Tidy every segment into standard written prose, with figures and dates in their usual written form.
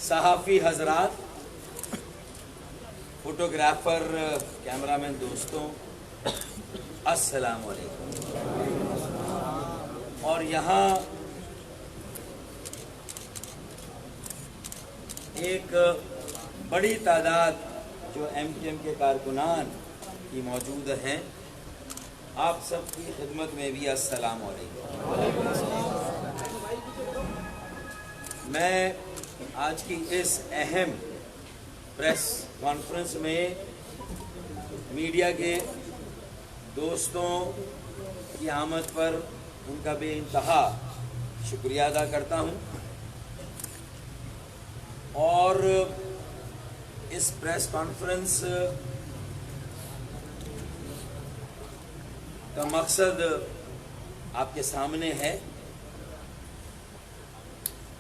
صحافی حضرات، photographer, cameraman دوستوں، السلام علیکم۔ اور یہاں ایک بڑی تعداد جو ایم کیو ایم کے کارکنان کی موجود ہیں، آپ سب کی خدمت میں بھی السلام علیکم۔ میں آج کی اس اہم پریس کانفرنس میں میڈیا کے دوستوں کی آمد پر ان کا بے انتہا شکریہ ادا کرتا ہوں، اور اس پریس کانفرنس کا مقصد آپ کے سامنے ہے۔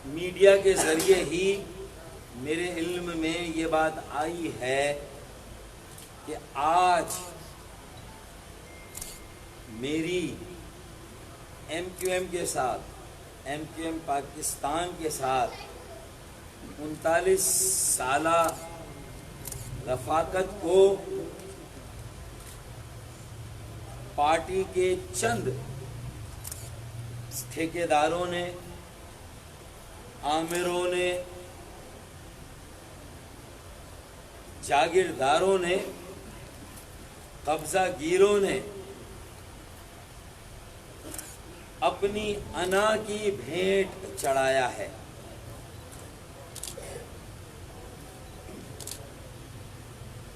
میڈیا کے ذریعے ہی میرے علم میں یہ بات آئی ہے کہ آج میری ایم کیو ایم کے ساتھ، ایم کیو ایم پاکستان کے ساتھ 39 سالہ رفاقت کو پارٹی کے چند ٹھیکیداروں نے، آمروں نے، جاگیرداروں نے، قبضہ گیروں نے اپنی انا کی بھیٹ چڑھایا ہے۔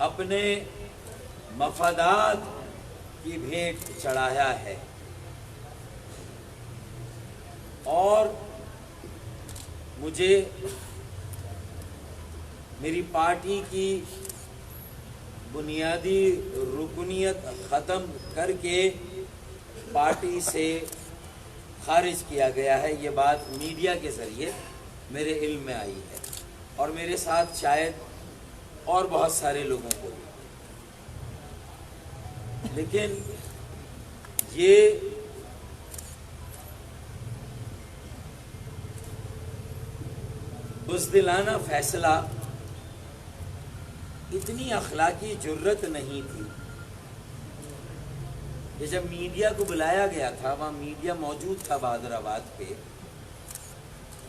اپنے مفادات کی بھیٹ چڑھایا ہے، اور مجھے میری پارٹی کی بنیادی رکنیت ختم کر کے پارٹی سے خارج کیا گیا ہے۔ یہ بات میڈیا کے ذریعے میرے علم میں آئی ہے، اور میرے ساتھ شاید اور بہت سارے لوگوں کو بھی۔ لیکن یہ بزدلانہ فیصلہ اتنی اخلاقی جرت نہیں تھی کہ جب میڈیا کو بلایا گیا تھا، وہاں میڈیا موجود تھا بہادر آباد پہ،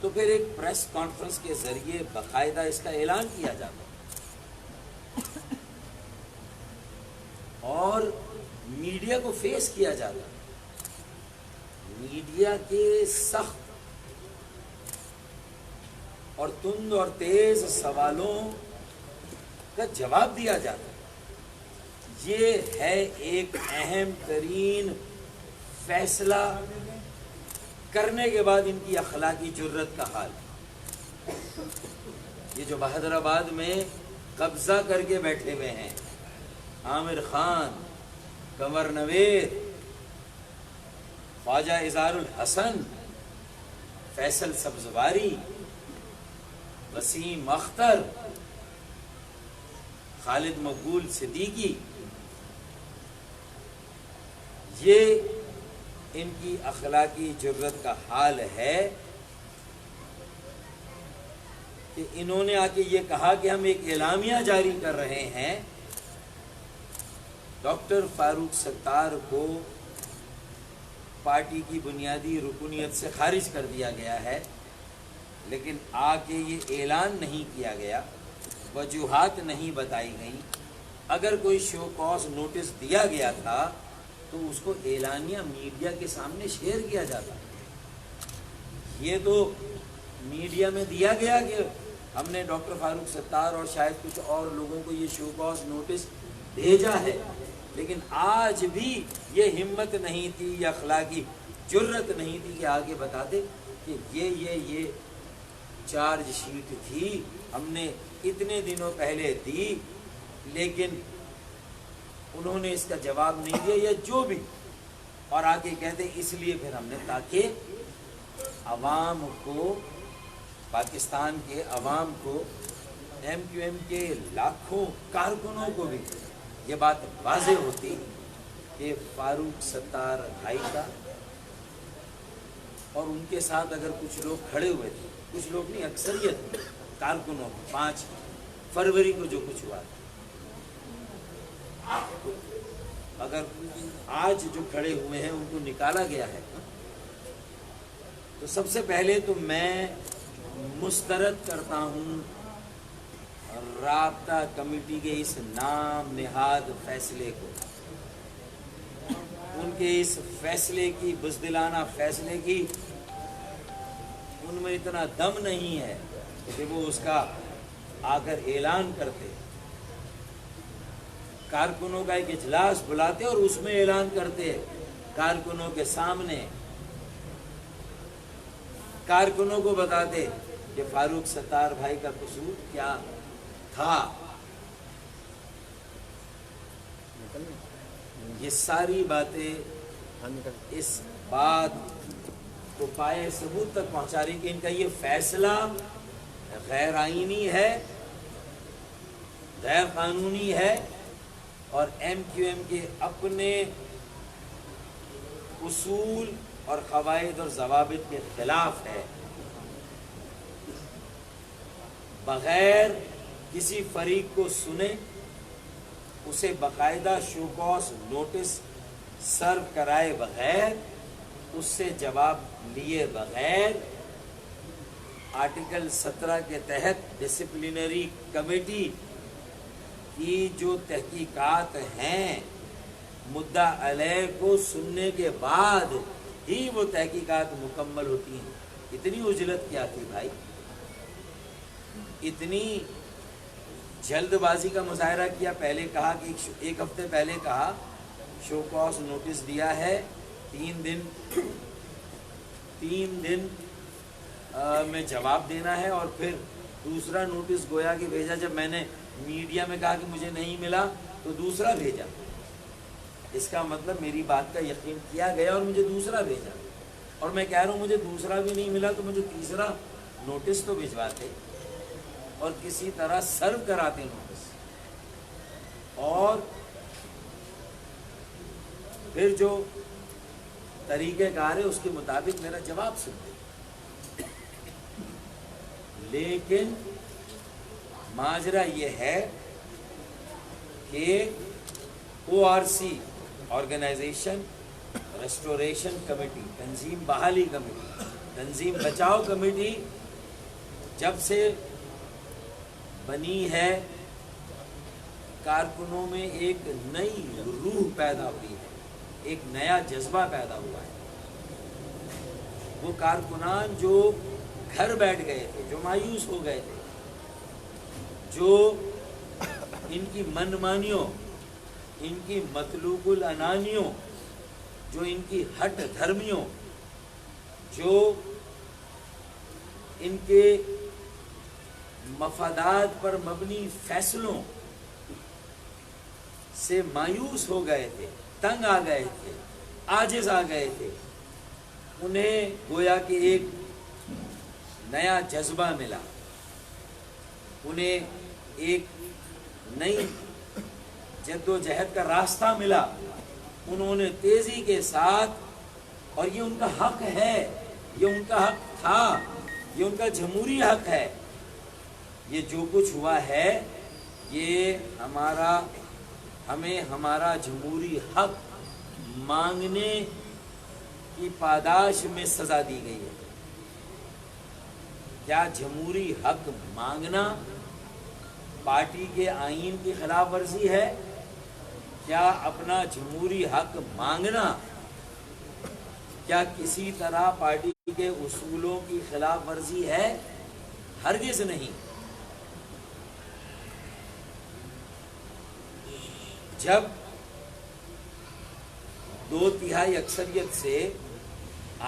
تو پھر ایک پریس کانفرنس کے ذریعے باقاعدہ اس کا اعلان کیا جاتا اور میڈیا کو فیس کیا جاتا، میڈیا کے سخت اور تند اور تیز سوالوں کا جواب دیا جاتا۔ یہ ہے ایک اہم ترین فیصلہ کرنے کے بعد ان کی اخلاقی جرت کا حال۔ یہ جو بہادر آباد میں قبضہ کر کے بیٹھے ہوئے ہیں، عامر خان، قمر نوید، خواجہ اظہار الحسن، فیصل سبزواری، وسیم اختر، خالد مقبول صدیقی، یہ ان کی اخلاقی جرت کا حال ہے کہ انہوں نے آ کے یہ کہا کہ ہم ایک اعلامیہ جاری کر رہے ہیں، ڈاکٹر فاروق ستار کو پارٹی کی بنیادی رکنیت سے خارج کر دیا گیا ہے، لیکن آ کے یہ اعلان نہیں کیا گیا، وجوہات نہیں بتائی گئیں۔ اگر کوئی شو کاز نوٹس دیا گیا تھا تو اس کو اعلانیہ میڈیا کے سامنے شیئر کیا جاتا۔ یہ تو میڈیا میں دیا گیا کہ ہم نے ڈاکٹر فاروق ستار اور شاید کچھ اور لوگوں کو یہ شو کاز نوٹس بھیجا ہے، لیکن آج بھی یہ ہمت نہیں تھی، یہ اخلاقی جرت نہیں تھی کہ آگے بتاتے کہ یہ چارج شیٹ تھی، ہم نے اتنے دنوں پہلے دی، لیکن انہوں نے اس کا جواب نہیں دیا یا جو بھی، اور آگے کہتے اس لیے پھر ہم نے، تاکہ عوام کو، پاکستان کے عوام کو، ایم کیو ایم کے لاکھوں کارکنوں کو بھی یہ بات واضح ہوتی کہ فاروق ستار بھائی کا، اور ان کے ساتھ اگر کچھ لوگ کھڑے ہوئے تھے کچھ لوگ نہیں، اکثریت کارکنوں کو 5 فروری کو جو کچھ ہوا تو اگر آج جو کھڑے ہوئے ہیں ان کو نکالا گیا ہے تو سب سے پہلے تو میں مسترد کرتا ہوں رابطہ کمیٹی کے اس نام نہاد فیصلے کو، ان کے اس فیصلے کی، بزدلانہ فیصلے کی ان میں اتنا دم نہیں ہے کہ وہ اس کا آ کر اعلان کرتے، کارکنوں کا ایک اجلاس بلاتے اور اس میں اعلان کرتے، کارکنوں کے سامنے کارکنوں کو بتاتے کہ فاروق ستار بھائی کا قصور کیا تھا۔ یہ ساری باتیں اس بات کو پائے ثبوت تک پہنچا رہی کہ ان کا یہ فیصلہ غیر آئینی ہے، غیر قانونی ہے اور ایم کیو ایم کے اپنے اصول اور قواعد اور ضوابط کے خلاف ہے۔ بغیر کسی فریق کو سنے، اسے باقاعدہ شوکاز نوٹس سرو کرائے بغیر، اس سے جواب لیے بغیر، آرٹیکل 17 کے تحت ڈسپلینری کمیٹی کی جو تحقیقات ہیں مدعا علیہ کو سننے کے بعد ہی وہ تحقیقات مکمل ہوتی ہیں۔ اتنی عجلت کیا تھی بھائی، اتنی جلد بازی کا مظاہرہ کیا؟ پہلے کہا کہ ایک ہفتے پہلے کہا شو کاز نوٹس دیا ہے، 3 دن میں جواب دینا ہے، اور پھر دوسرا نوٹس گویا کہ بھیجا جب میں نے میڈیا میں کہا کہ مجھے نہیں ملا تو دوسرا بھیجا۔ اس کا مطلب میری بات کا یقین کیا گیا اور مجھے دوسرا بھیجا، اور میں کہہ رہا ہوں مجھے دوسرا بھی نہیں ملا تو مجھے تیسرا نوٹس تو بھجواتے اور کسی طرح سرو کراتے نوٹس، اور پھر جو طریقہ کار ہے اس کے مطابق میرا جواب سنتے۔ لیکن ماجرا یہ ہے کہ O R C organisation restoration committee, تنظیم بحالی کمیٹی، تنظیم بچاؤ کمیٹی جب سے بنی ہے، کارکنوں میں ایک نئی روح پیدا ہوئی ہے، ایک نیا جذبہ پیدا ہوا ہے۔ وہ کارکنان جو گھر بیٹھ گئے تھے، جو مایوس ہو گئے تھے، جو ان کی من مانیوں، ان کی مطلوب العنانیوں، جو ان کی ہٹ دھرمیوں، جو ان کے مفادات پر مبنی فیصلوں سے مایوس ہو گئے تھے، تنگ آ گئے تھے، عاجز آ گئے تھے، انہیں گویا کہ ایک نیا جذبہ ملا، انہیں ایک نئی جد و جہد کا راستہ ملا، انہوں نے تیزی کے ساتھ، اور یہ ان کا حق ہے، یہ ان کا حق تھا، یہ ان کا جمہوری حق ہے، یہ جو کچھ ہوا ہے یہ ہمیں ہمارا جمہوری حق مانگنے کی پاداش میں سزا دی گئی ہے۔ کیا جمہوری حق مانگنا پارٹی کے آئین کی خلاف ورزی ہے؟ کیا اپنا جمہوری حق مانگنا کیا کسی طرح پارٹی کے اصولوں کی خلاف ورزی ہے؟ ہرگز نہیں۔ جب 2/3 اکثریت سے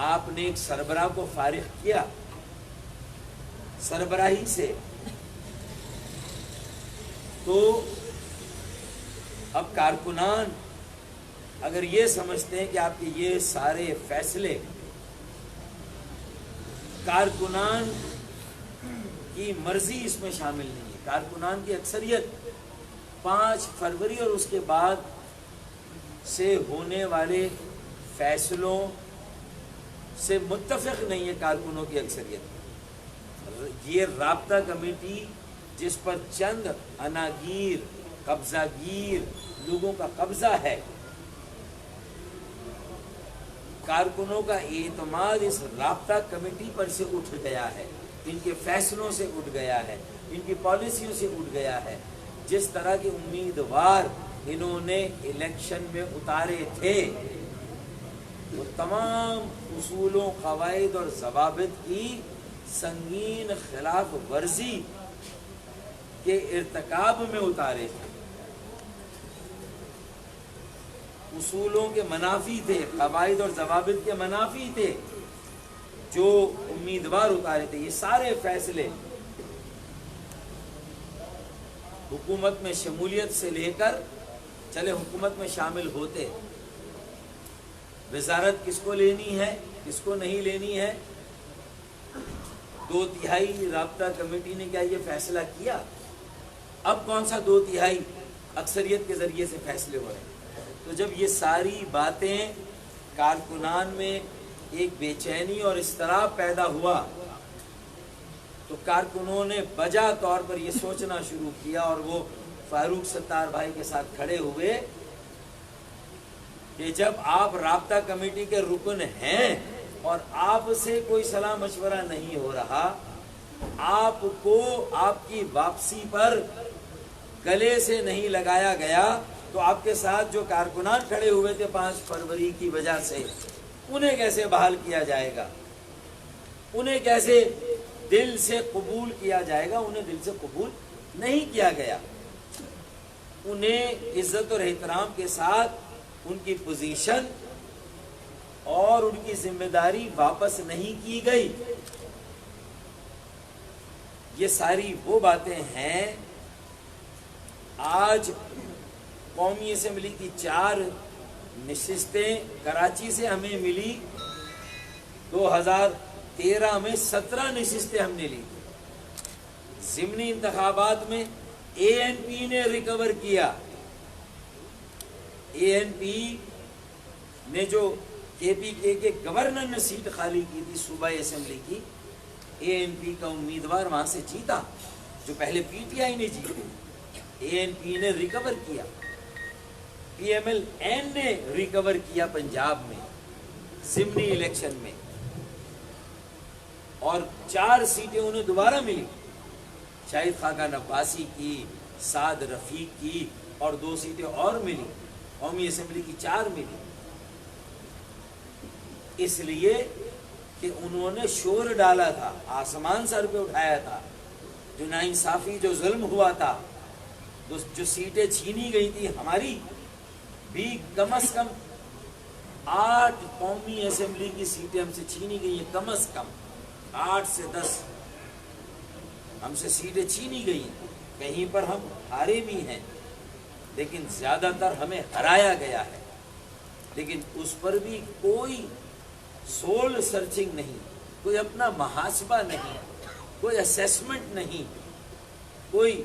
آپ نے ایک سربراہ کو فارغ کیا سربراہی سے، تو اب کارکنان اگر یہ سمجھتے ہیں کہ آپ کے یہ سارے فیصلے کارکنان کی مرضی اس میں شامل نہیں ہے، کارکنان کی اکثریت 5 فروری اور اس کے بعد سے ہونے والے فیصلوں سے متفق نہیں ہے، کارکنوں کی اکثریت یہ رابطہ کمیٹی جس پر چند اناگیر قبضہ گیر لوگوں کا قبضہ ہے، کارکنوں کا اعتماد اس رابطہ کمیٹی پر سے اٹھ گیا ہے، ان کے فیصلوں سے اٹھ گیا ہے، ان کی پالیسیوں سے اٹھ گیا ہے۔ جس طرح کے امیدوار انہوں نے الیکشن میں اتارے تھے، وہ تمام اصولوں، قواعد اور ضوابط کی سنگین خلاف ورزی کے ارتکاب میں اتارے تھے، اصولوں کے منافی تھے، قواعد اور ضوابط کے منافی تھے جو امیدوار اتارے تھے۔ یہ سارے فیصلے حکومت میں شمولیت سے لے کر چلے حکومت میں شامل ہوتے، وزارت کس کو لینی ہے کس کو نہیں لینی ہے، 2/3 رابطہ کمیٹی نے کیا یہ فیصلہ کیا؟ اب کون سا 2/3 اکثریت کے ذریعے سے فیصلے ہو رہے ہیں؟ تو جب یہ ساری باتیں کارکنان میں ایک بے چینی اور اضطراب پیدا ہوا تو کارکنوں نے بجا طور پر یہ سوچنا شروع کیا، اور وہ فاروق ستار بھائی کے ساتھ کھڑے ہوئے کہ جب آپ رابطہ کمیٹی کے رکن ہیں اور آپ سے کوئی صلاح مشورہ نہیں ہو رہا، آپ کو آپ کی واپسی پر گلے سے نہیں لگایا گیا، تو آپ کے ساتھ جو کارکنان کھڑے ہوئے تھے 5 فروری کی وجہ سے، انہیں کیسے بحال کیا جائے گا؟ انہیں کیسے دل سے قبول کیا جائے گا؟ انہیں دل سے قبول نہیں کیا گیا۔ انہیں عزت اور احترام کے ساتھ ان کی پوزیشن اور ان کی ذمہ داری واپس نہیں کی گئی۔ یہ ساری وہ باتیں ہیں۔ آج قومی اسمبلی کی 4 نشستیں کراچی سے ہمیں ملی، 2013 میں 17 نشستیں ہم نے لی۔ ضمنی انتخابات میں اے این پی نے ریکور کیا۔ اے این پی نے جو کے پی کے گورنر نے سیٹ خالی کی تھی صوبائی اسمبلی کی، اے این پی کا امیدوار وہاں سے جیتا، جو پہلے پی ٹی آئی نے جیتی۔ اے این پی نے ریکور کیا، پی ایم ایل این نے ریکور کیا پنجاب میں ضمنی الیکشن میں، اور 4 سیٹیں انہیں دوبارہ ملی، شاہد خاقان عباسی کی، سعد رفیق کی، اور 2 سیٹیں اور ملی، قومی اسمبلی کی 4 ملی۔ اس لیے کہ انہوں نے شور ڈالا تھا، آسمان سر پہ اٹھایا تھا، جو ناانصافی، جو ظلم ہوا تھا، جو سیٹیں چھینی گئی تھی ہماری بھی، کم از کم 8 قومی اسمبلی کی سیٹیں ہم سے چھینی گئی ہیں، کم از کم 8 سے 10 ہم سے سیٹیں چھینی گئی ہیں۔ کہیں پر ہم ہارے بھی ہیں، لیکن زیادہ تر ہمیں ہرایا گیا ہے۔ لیکن اس پر بھی کوئی سول سرچنگ نہیں، کوئی اپنا محاسبہ نہیں، کوئی اسیسمنٹ نہیں، کوئی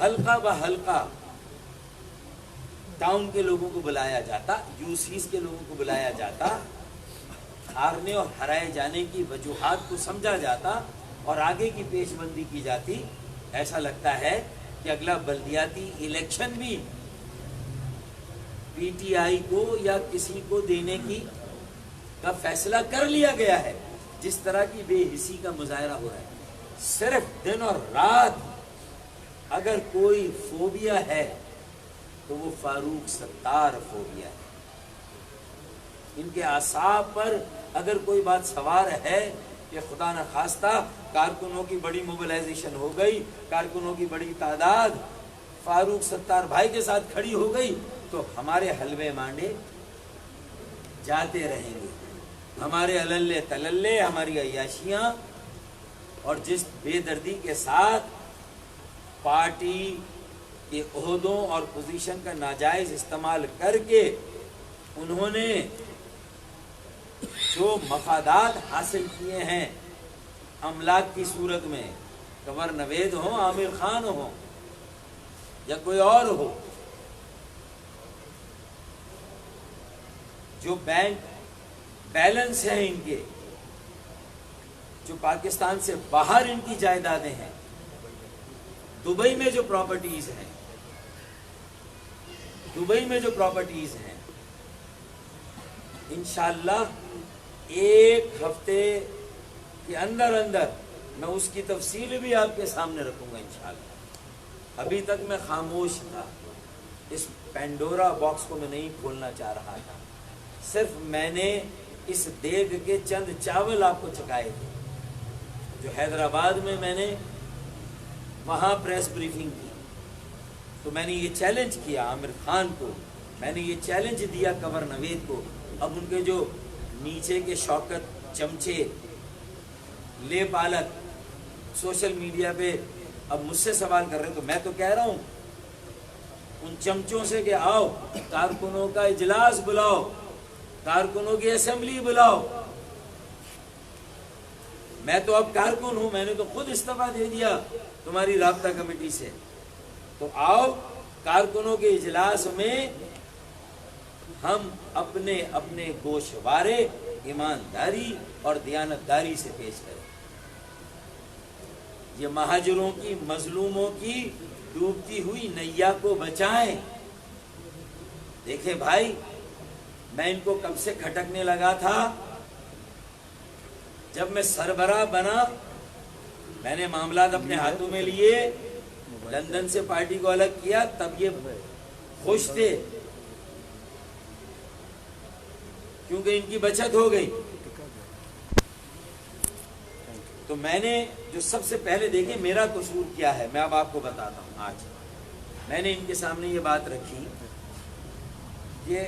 حلقہ بہ حلقہ ٹاؤن کے لوگوں کو بلایا جاتا، یو سیز کے لوگوں کو بلایا جاتا، ہارنے اور ہرائے جانے کی وجوہات کو سمجھا جاتا اور آگے کی پیش بندی کی جاتی۔ ایسا لگتا ہے کہ اگلا بلدیاتی الیکشن بھی پی ٹی آئی کو یا کسی کو دینے کا فیصلہ کر لیا گیا ہے۔ جس طرح کی بے حسی کا مظاہرہ ہو رہا ہے، صرف دن اور رات اگر کوئی فوبیا ہے تو وہ فاروق ستار فوبیا ہے۔ ان کے اعصاب پر اگر کوئی بات سوار ہے کہ خدا نخواستہ کارکنوں کی بڑی موبلائزیشن ہو گئی، کارکنوں کی بڑی تعداد فاروق ستار بھائی کے ساتھ کھڑی ہو گئی، تو ہمارے حلوے مانڈے جاتے رہیں گے، ہمارے اللے تللے، ہماری عیاشیاں، اور جس بے دردی کے ساتھ پارٹی کے عہدوں اور پوزیشن کا ناجائز استعمال کر کے انہوں نے جو مفادات حاصل کیے ہیں املاک کی صورت میں، کنور نوید ہو، عامر خان ہو یا کوئی اور ہو، جو بینک بیلنس ہیں ان کے، جو پاکستان سے باہر ان کی جائیدادیں ہیں، دبئی میں جو پراپرٹیز ہیں، دبئی میں جو پراپرٹیز ہیں، انشاءاللہ ایک ہفتے کے اندر اندر میں اس کی تفصیل بھی آپ کے سامنے رکھوں گا انشاءاللہ۔ ابھی تک میں خاموش تھا، اس پینڈورا باکس کو میں نہیں کھولنا چاہ رہا تھا، صرف میں نے اس دیگ کے چند چاول آپ کو چکھائے تھے جو حیدرآباد میں نے وہاں پریس بریفنگ کی، تو میں نے یہ چیلنج کیا عامر خان کو، میں نے یہ چیلنج دیا کنور نوید کو۔ اب ان کے جو نیچے کے شوکت چمچے لے پالک سوشل میڈیا پہ اب مجھ سے سوال کر رہے ہیں، تو میں تو کہہ رہا ہوں ان چمچوں سے کہ آؤ کارکنوں کا اجلاس بلاؤ، کارکنوں کی اسمبلی بلاؤ۔ میں تو اب کارکن ہوں، میں نے تو خود استعفیٰ دے دیا تمہاری رابطہ کمیٹی سے، تو آؤ کارکنوں کے اجلاس میں ہم اپنے اپنے گوشوارے ایمانداری اور دیانتداری سے پیش کریں، یہ مہاجروں کی، مظلوموں کی ڈوبتی ہوئی نیا کو بچائیں۔ دیکھیں بھائی، میں ان کو کب سے کھٹکنے لگا تھا، جب میں سربراہ بنا میں نے معاملات اپنے ہاتھوں میں لیے، لندن سے پارٹی کو الگ کیا، تب یہ خوش تھے کیونکہ ان کی بچت ہو گئی۔ تو میں نے جو سب سے پہلے دیکھیں میرا قصور کیا ہے، میں اب آپ کو بتاتا ہوں۔ آج میں نے ان کے سامنے یہ بات رکھی کہ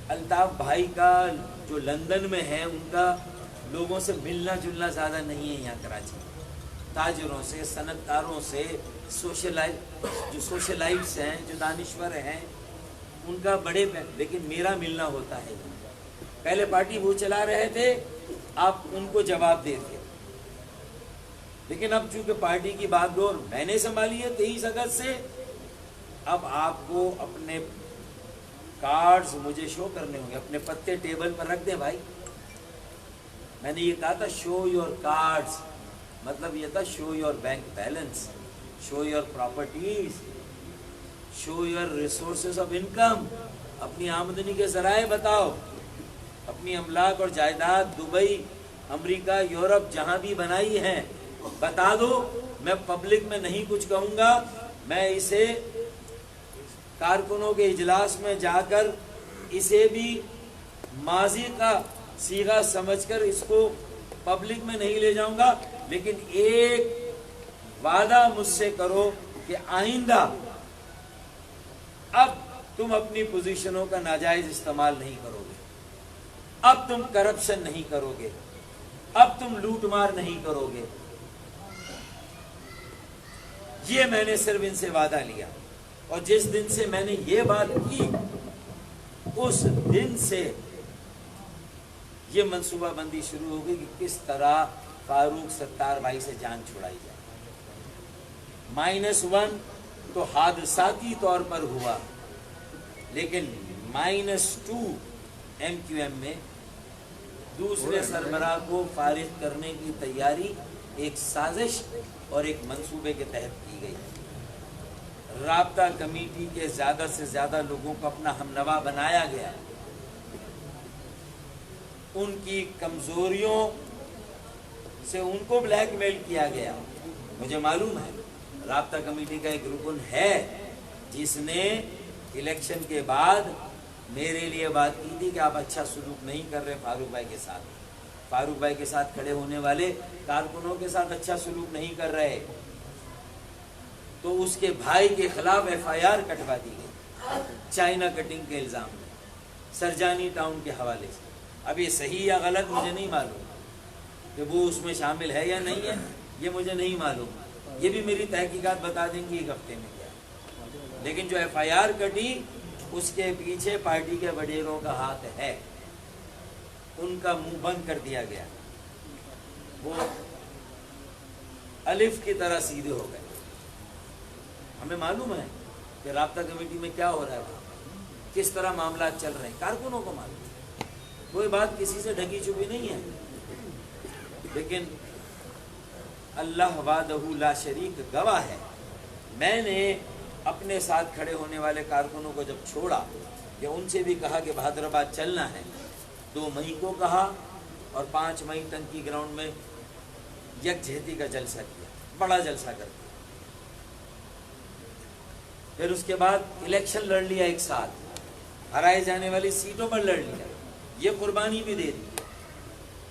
الطاف بھائی کا جو لندن میں ہے، ان کا لوگوں سے ملنا جلنا زیادہ نہیں ہے یہاں کراچی میں، تاجروں سے، صنعت کاروں سے، جو سوشلائٹس ہیں، جو دانشور ہیں، ان کا بڑے، لیکن میرا ملنا ہوتا ہے۔ پہلے پارٹی وہ چلا رہے تھے، آپ ان کو جواب دیتے، لیکن اب چونکہ پارٹی کی بات ڈور میں نے سنبھالی ہے 23 اگست سے، اب آپ کو اپنے کارڈز مجھے شو کرنے ہوں گے، اپنے پتے ٹیبل پر رکھ دیں بھائی۔ میں نے یہ کہا تھا شو یور کارڈز، مطلب یہ تھا show your bank balance, show your properties, show your resources of income, اپنی آمدنی کے ذرائع بتاؤ، اپنی املاک اور جائیداد دبئی، امریکہ، یورپ جہاں بھی بنائی ہیں بتا دو۔ میں پبلک میں نہیں کچھ کہوں گا، میں اسے کارکنوں کے اجلاس میں جا کر اسے بھی ماضی کا صیغہ سمجھ کر اس کو پبلک میں نہیں لے جاؤں گا، لیکن ایک وعدہ مجھ سے کرو کہ آئندہ اب تم اپنی پوزیشنوں کا ناجائز استعمال نہیں کرو گے، اب تم کرپشن نہیں کرو گے، اب تم لوٹ مار نہیں کرو گے۔ یہ میں نے صرف ان سے وعدہ لیا، اور جس دن سے میں نے یہ بات کی اس دن سے یہ منصوبہ بندی شروع ہو گئی کہ کس طرح فاروق ستار بھائی سے جان چھڑائی جائے۔ -1 تو حادثاتی طور پر ہوا، لیکن -2 MQM میں دوسرے سربراہ کو فارغ کرنے کی تیاری ایک سازش اور ایک منصوبے کے تحت کی گئی۔ رابطہ کمیٹی کے زیادہ سے زیادہ لوگوں کو اپنا ہمنوا بنایا گیا، ان کی کمزوریوں سے ان کو بلیک میل کیا گیا۔ مجھے معلوم ہے رابطہ کمیٹی کا ایک رکن ہے جس نے الیکشن کے بعد میرے لیے بات کی تھی کہ آپ اچھا سلوک نہیں کر رہے فاروق بھائی کے ساتھ، فاروق بھائی کے ساتھ کھڑے ہونے والے کارکنوں کے ساتھ اچھا سلوک نہیں کر رہے، تو اس کے بھائی کے خلاف FIR کٹوا دی گئی چائنا کٹنگ کے الزام میں، سرجانی ٹاؤن کے حوالے سے۔ اب یہ صحیح یا غلط مجھے نہیں معلوم کہ وہ اس میں شامل ہے یا نہیں ہے، یہ مجھے نہیں معلوم، یہ بھی میری تحقیقات بتا دیں گی ایک ہفتے میں کیا، لیکن جو FIR کٹی اس کے پیچھے پارٹی کے وڈیروں کا ہاتھ ہے، ان کا منہ بند کر دیا گیا، وہ الف کی طرح سیدھے ہو گئے۔ ہمیں معلوم ہے کہ رابطہ کمیٹی میں کیا ہو رہا ہے، کس طرح معاملات چل رہے ہیں، کارکنوں کو معلوم ہے، کوئی بات کسی سے ڈھکی چھپی نہیں ہے۔ لیکن اللہ وحدہ لا شریک گواہ ہے، میں نے اپنے ساتھ کھڑے ہونے والے کارکنوں کو جب چھوڑا کہ ان سے بھی کہا کہ بہادر آباد چلنا ہے، 2 مئی کو کہا اور 5 مئی ٹنکی گراؤنڈ میں یکجہتی کا جلسہ کیا، بڑا جلسہ کر دیا۔ پھر اس کے بعد الیکشن لڑ لیا، ایک ساتھ ہرائے جانے والی سیٹوں پر لڑ لیا، یہ قربانی بھی دے دی۔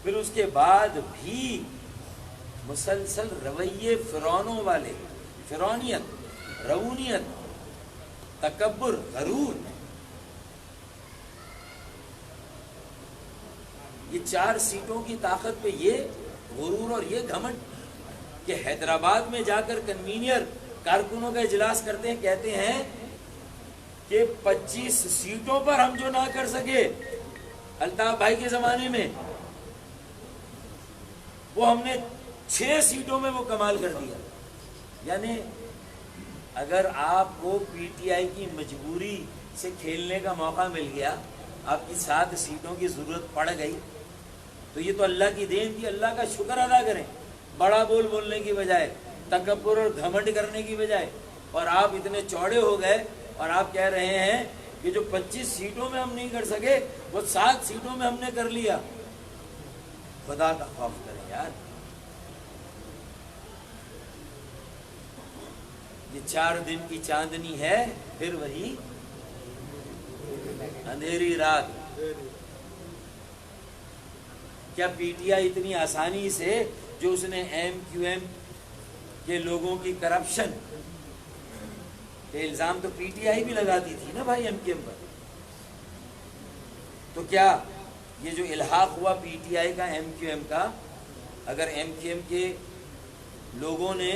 پھر اس کے بعد بھی مسلسل رویے فرعونوں والے، فرعونیت، رعونیت، تکبر، غرور، یہ 4 سیٹوں کی طاقت پہ یہ غرور اور یہ گھمنڈ کہ حیدرآباد میں جا کر کنوینئر کارکنوں کا اجلاس کرتے ہیں، کہتے ہیں کہ 25 سیٹوں پر ہم جو نہ کر سکے الطاف بھائی کے زمانے میں، وہ ہم نے 6 سیٹوں میں وہ کمال کر دیا۔ یعنی اگر آپ کو پی ٹی آئی کی مجبوری سے کھیلنے کا موقع مل گیا، آپ کی 7 سیٹوں کی ضرورت پڑ گئی، تو یہ تو اللہ کی دین تھی، اللہ کا شکر ادا کریں، بڑا بولنے کی بجائے، تکبر اور گھمنڈ کرنے کی بجائے۔ اور آپ اتنے چوڑے ہو گئے اور آپ کہہ رہے ہیں کہ جو 25 سیٹوں میں ہم نہیں کر سکے وہ 7 سیٹوں میں ہم نے کر لیا۔ خدا کا خوف کریں یار، یہ 4 دن کی چاندنی ہے، پھر وہی اندھیری رات۔ کیا پی ٹی آئی اتنی آسانی سے، جو اس نے ایم کیو ایم کے لوگوں کی کرپشن کے الزام تو پی ٹی آئی بھی لگاتی تھی نا بھائی ایم کیو ایم پر، تو کیا یہ جو الحاق ہوا پی ٹی آئی کا ایم کیو ایم کا، اگر ایم کیو ایم کے لوگوں نے،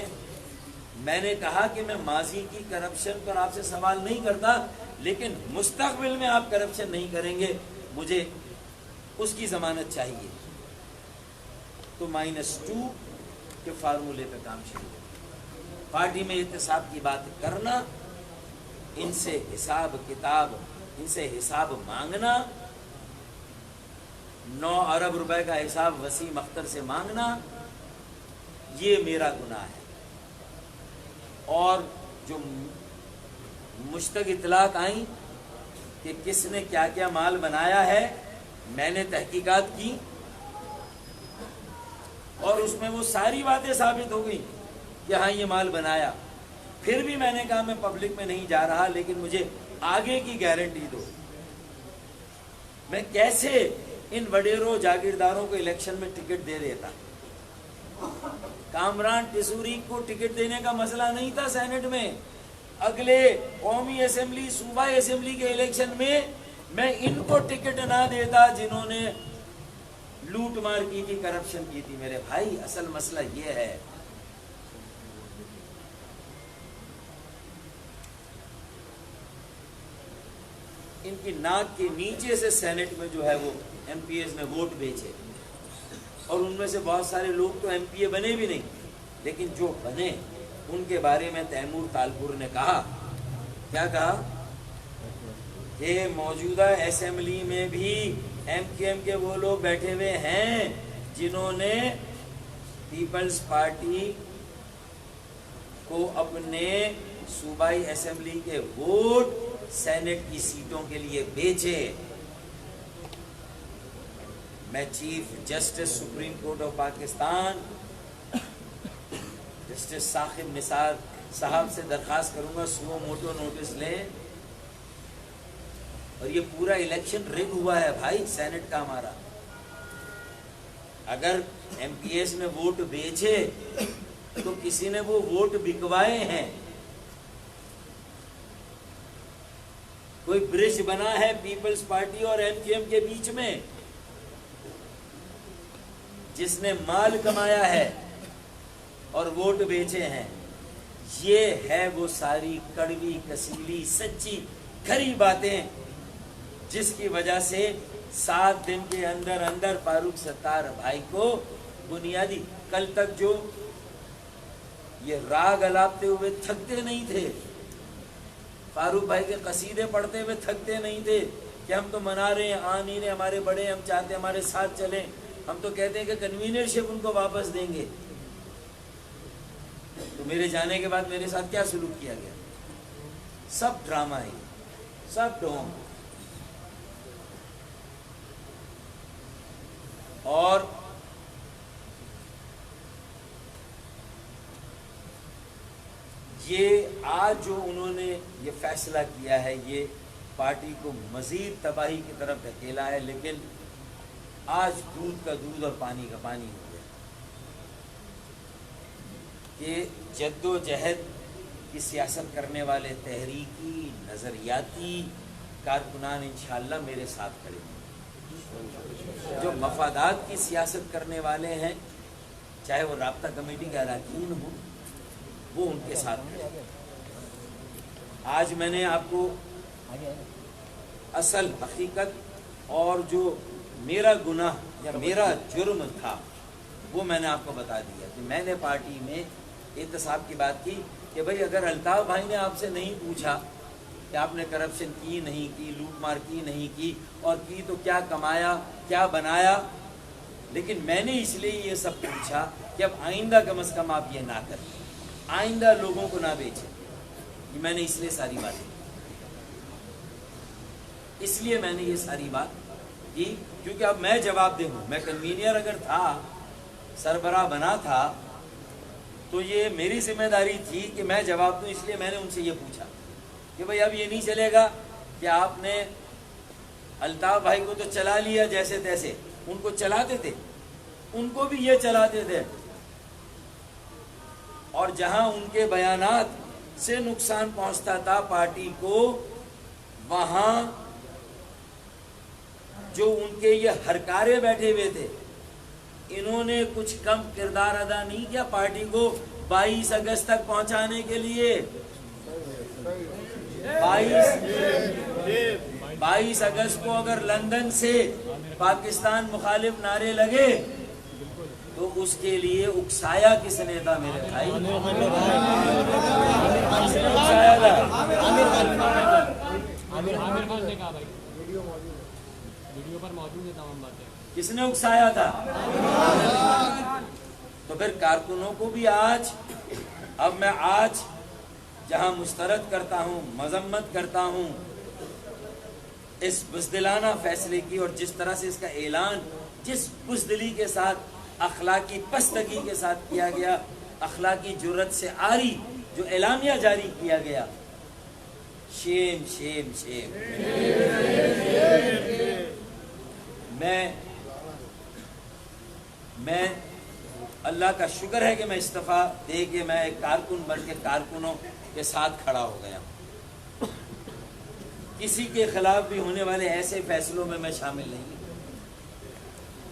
میں نے کہا کہ میں ماضی کی کرپشن پر آپ سے سوال نہیں کرتا، لیکن مستقبل میں آپ کرپشن نہیں کریں گے، مجھے اس کی ضمانت چاہیے، تو -2 کے فارمولے پہ کام شروع ہو۔ پارٹی میں احتساب کی بات کرنا، ان سے حساب کتاب، ان سے حساب مانگنا، 9 ارب روپے کا حساب وسیم اختر سے مانگنا، یہ میرا گناہ ہے۔ اور جو مشتق اطلاعات آئیں کہ کس نے کیا کیا مال بنایا ہے، میں نے تحقیقات کی اور اس میں وہ ساری باتیں ثابت ہو گئی کہ ہاں یہ مال بنایا۔ پھر بھی میں نے کہا میں پبلک میں نہیں جا رہا، لیکن مجھے آگے کی گارنٹی دو۔ میں کیسے ان وڈیروں جاگیرداروں کو الیکشن میں ٹکٹ دے دیتا؟ کامران ٹیسوری کو ٹکٹ دینے کا مسئلہ نہیں تھا سینٹ میں، اگلے قومی اسمبلی، صوبائی اسمبلی کے الیکشن میں میں ان کو ٹکٹ نہ دیتا جنہوں نے لوٹ مار کی تھی، کرپشن کی تھی۔ میرے بھائی اصل مسئلہ یہ ہے، ان کی ناک کے نیچے سے سینٹ میں جو ہے وہ ایم پی ایز نے ووٹ بیچے، اور ان میں سے بہت سارے لوگ تو ایم پی اے بنے بھی نہیں، لیکن جو بنے ان کے بارے میں تیمور تالپور نے کہا، کیا کہا کہ موجودہ اسمبلی میں بھی ایم کیو ایم کے وہ لوگ بیٹھے ہوئے ہیں جنہوں نے پیپلز پارٹی کو اپنے صوبائی اسمبلی کے ووٹ سینٹ کی سیٹوں کے لیے بیچے۔ میں chief justice Supreme Court of Pakistan justice Saqib Nisar sahab سے درخواست کروں گا سو موٹو نوٹس لیں، اور یہ پورا الیکشن رگ ہوا ہے بھائی سینٹ کا ہمارا۔ اگر ایم پی ایس نے ووٹ بیچے تو کسی نے وہ ووٹ بکوائے ہیں، کوئی برج بنا ہے پیپلز پارٹی اور ایم کیو ایم کے بیچ میں، جس نے مال کمایا ہے اور ووٹ بیچے ہیں۔ یہ ہے وہ ساری کڑوی کسیلی سچی کھری باتیں جس کی وجہ سے 7 دن کے اندر اندر فاروق ستار بھائی کو بنیادی، کل تک جو یہ راگ الاپتے ہوئے تھکتے نہیں تھے، فاروق بھائی کے قصیدے پڑھتے ہوئے تھکتے نہیں تھے کہ ہم تو منا رہے ہیں، آ نہیں رہے، ہمارے بڑے، ہم چاہتے ہمارے ساتھ چلیں، ہم تو کہتے ہیں کہ کنوینرشپ ان کو واپس دیں گے، تو میرے جانے کے بعد میرے ساتھ کیا سلوک کیا گیا؟ سب ڈرامہ ہے، سب ڈھونگ۔ اور یہ آج جو انہوں نے یہ فیصلہ کیا ہے، یہ پارٹی کو مزید تباہی کی طرف دھکیلا ہے، لیکن آج دودھ کا دودھ اور پانی کا پانی ہو گیا کہ جد و جہد کی سیاست کرنے والے تحریکی نظریاتی کارکنان انشاءاللہ میرے ساتھ کھڑے ہیں۔ جو مفادات کی سیاست کرنے والے ہیں، چاہے وہ رابطہ کمیٹی کے اراکین ہوں، وہ ان کے ساتھ کھڑے ہیں۔ آج میں نے آپ کو اصل حقیقت اور جو میرا گناہ یا میرا جرم تھا وہ میں نے آپ کو بتا دیا کہ میں نے پارٹی میں احتساب کی بات کی کہ بھئی اگر الطاف بھائی نے آپ سے نہیں پوچھا کہ آپ نے کرپشن کی نہیں کی، لوٹ مار کی نہیں کی، اور کی تو کیا کمایا، کیا بنایا، لیکن میں نے اس لیے یہ سب پوچھا کہ اب آئندہ کم از کم آپ یہ نہ کریں، آئندہ لوگوں کو نہ بیچیں۔ میں نے اس لیے ساری باتیں کی، اس لیے میں نے یہ ساری بات کی، کیونکہ اب میں جواب دہ ہوں۔ میں کنوینئر اگر تھا، سربراہ بنا تھا، تو یہ میری ذمہ داری تھی کہ میں جواب دوں، اس لیے میں نے ان سے یہ پوچھا کہ بھئی اب یہ نہیں چلے گا کہ آپ نے الطاف بھائی کو تو چلا لیا جیسے تیسے، ان کو چلاتے تھے، ان کو بھی یہ چلاتے تھے، اور جہاں ان کے بیانات سے نقصان پہنچتا تھا پارٹی کو، وہاں جو ان کے یہ ہرکارے بیٹھے ہوئے تھے، انہوں نے کچھ کم کردار ادا نہیں کیا پارٹی کو 22 اگست تک پہنچانے کے لیے۔ 22 اگست کو اگر لندن سے پاکستان مخالف نعرے لگے تو اس کے لیے اکسایا کس نے تھا میرے بھائی؟ کس نے اکسایا تھا؟ تو پھر کارکنوں کو بھی آج، اب میں آج جہاں مسترد کرتا ہوں، مذمت کرتا ہوں اس بزدلانہ فیصلے کی، اور جس طرح سے اس کا اعلان جس بزدلی کے ساتھ، اخلاقی پستگی کے ساتھ کیا گیا، اخلاقی جرت سے عاری جو اعلامیہ جاری کیا گیا، شیم شیم شیم۔ میں اللہ کا شکر ہے کہ میں استعفیٰ دے کے میں ایک کارکن بن کے کارکنوں کے ساتھ کھڑا ہو گیا ہوں۔ کسی کے خلاف بھی ہونے والے ایسے فیصلوں میں شامل نہیں،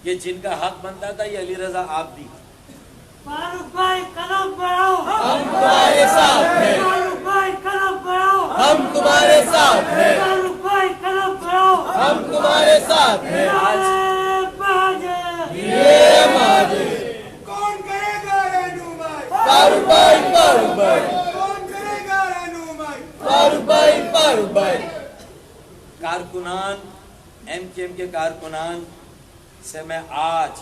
یہ جن کا حق بنتا تھا، یہ علی رضا آبدی، فاروق بھائی قلم بڑھاؤ، ہم تمہارے ساتھ ہیں، فاروق بھائی قلم بڑھاؤ، ہم تمہارے ساتھ ہیں، فاروق بھائی قلم بڑھاؤ، ہم تمہارے ساتھ ہیں، یہ ماجد کون کرے گا رہنمائی؟ فاروق بھائی، فاروق بھائی، کون کرے گا رہنمائی؟ فاروق بھائی، فاروق بھائی۔ کارکنان، ایم کیو ایم کے کارکنان سے میں آج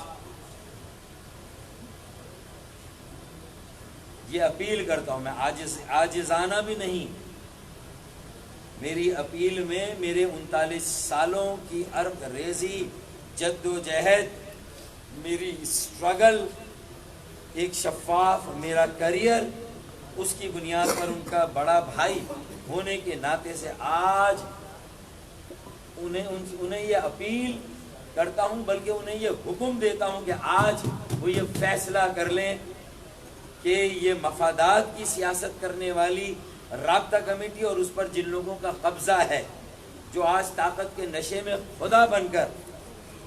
یہ اپیل کرتا ہوں، میں عاجزانہ بھی نہیں، میری اپیل میں میرے 39 سالوں کی عرق ریزی، جد و جہد، میری اسٹرگل، ایک شفاف میرا کریئر، اس کی بنیاد پر ان کا بڑا بھائی ہونے کے ناطے سے آج انہیں یہ اپیل کرتا ہوں، بلکہ انہیں یہ حکم دیتا ہوں کہ آج وہ یہ فیصلہ کر لیں کہ یہ مفادات کی سیاست کرنے والی رابطہ کمیٹی اور اس پر جن لوگوں کا قبضہ ہے، جو آج طاقت کے نشے میں خدا بن کر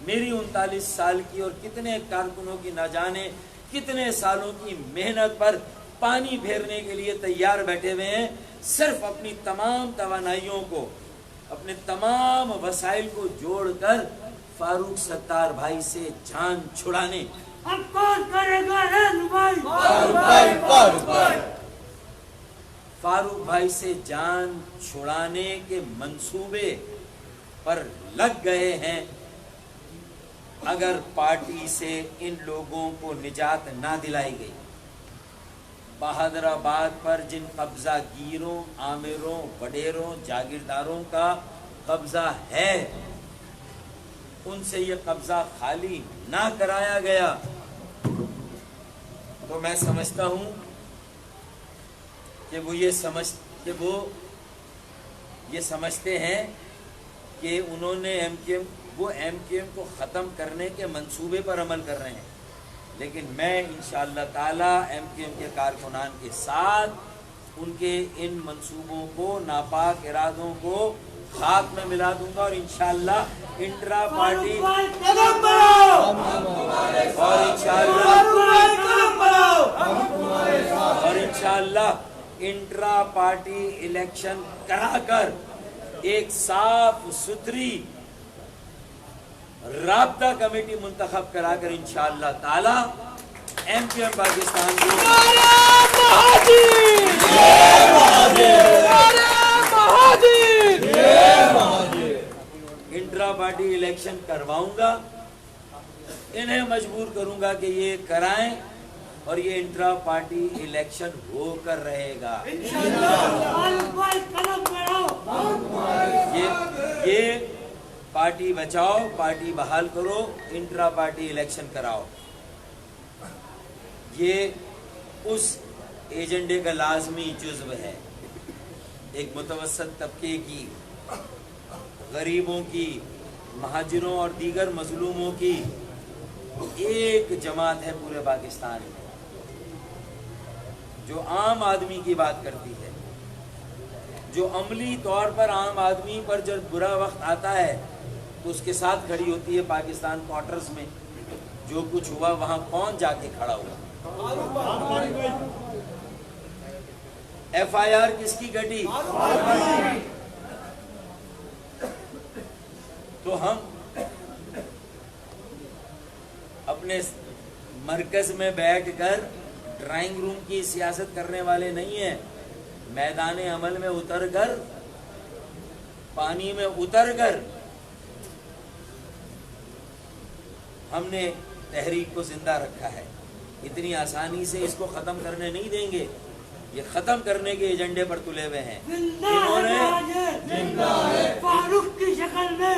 میری 39 سال کی اور کتنے کارکنوں کی نہ جانے کتنے سالوں کی محنت پر پانی پھیرنے کے لیے تیار بیٹھے ہوئے ہیں، صرف اپنی تمام توانائیوں کو، اپنے تمام وسائل کو جوڑ کر فاروق ستار بھائی سے جان چھڑانے، اب کون کرے گا رہنمائی؟ فاروق بھائی، فاروق بھائی، فاروق بھائی سے جان چھڑانے کے منصوبے پر لگ گئے ہیں، اگر پارٹی سے ان لوگوں کو نجات نہ دلائی گئی، بہادر آباد پر جن قبضہ گیروں، آمروں، وڈیروں، جاگیرداروں کا قبضہ ہے، ان سے یہ قبضہ خالی نہ کرایا گیا تو میں سمجھتا ہوں کہ وہ یہ سمجھتے ہیں کہ انہوں نے ایم کیو ایم کو ختم کرنے کے منصوبے پر عمل کر رہے ہیں، لیکن میں انشاءاللہ تعالی ایم کیو ایم کے کارکنان کے ساتھ ان کے ان منصوبوں کو، ناپاک ارادوں کو خاک میں ملا دوں گا، اور انشاءاللہ انٹرا پارٹی قدم بڑھاؤ اور انشاءاللہ انٹرا پارٹی الیکشن کرا کر ایک صاف ستھری رابطہ کمیٹی منتخب کرا کر انشاءاللہ تعالی ایم کیو ایم پاکستان کو انٹرا پارٹی الیکشن کرواؤں گا، انہیں مجبور کروں گا کہ یہ کرائیں، اور یہ انٹرا پارٹی الیکشن ہو کر رہے گا۔ قدم بڑھاؤ یہ پارٹی بچاؤ، پارٹی بحال کرو، انٹرا پارٹی الیکشن کراؤ، یہ اس ایجنڈے کا لازمی جزو ہے۔ ایک متوسط طبقے کی، غریبوں کی، مہاجروں اور دیگر مظلوموں کی ایک جماعت ہے پورے پاکستان میں جو عام آدمی کی بات کرتی ہے، جو عملی طور پر عام آدمی پر جب برا وقت آتا ہے تو اس کے ساتھ کھڑی ہوتی ہے۔ پاکستان کوارٹرز میں جو کچھ ہوا وہاں کون جا کے کھڑا ہوا؟ ایف آئی آر کس کی کٹی؟ تو ہم اپنے مرکز میں بیٹھ کر ڈرائنگ روم کی سیاست کرنے والے نہیں ہیں، میدان عمل میں اتر کر، پانی میں اتر کر ہم نے تحریک کو زندہ رکھا ہے۔ اتنی آسانی سے اس کو ختم کرنے نہیں دیں گے، یہ ختم کرنے کے ایجنڈے پر تلے ہوئے ہیں۔ فاروق کی شکل میں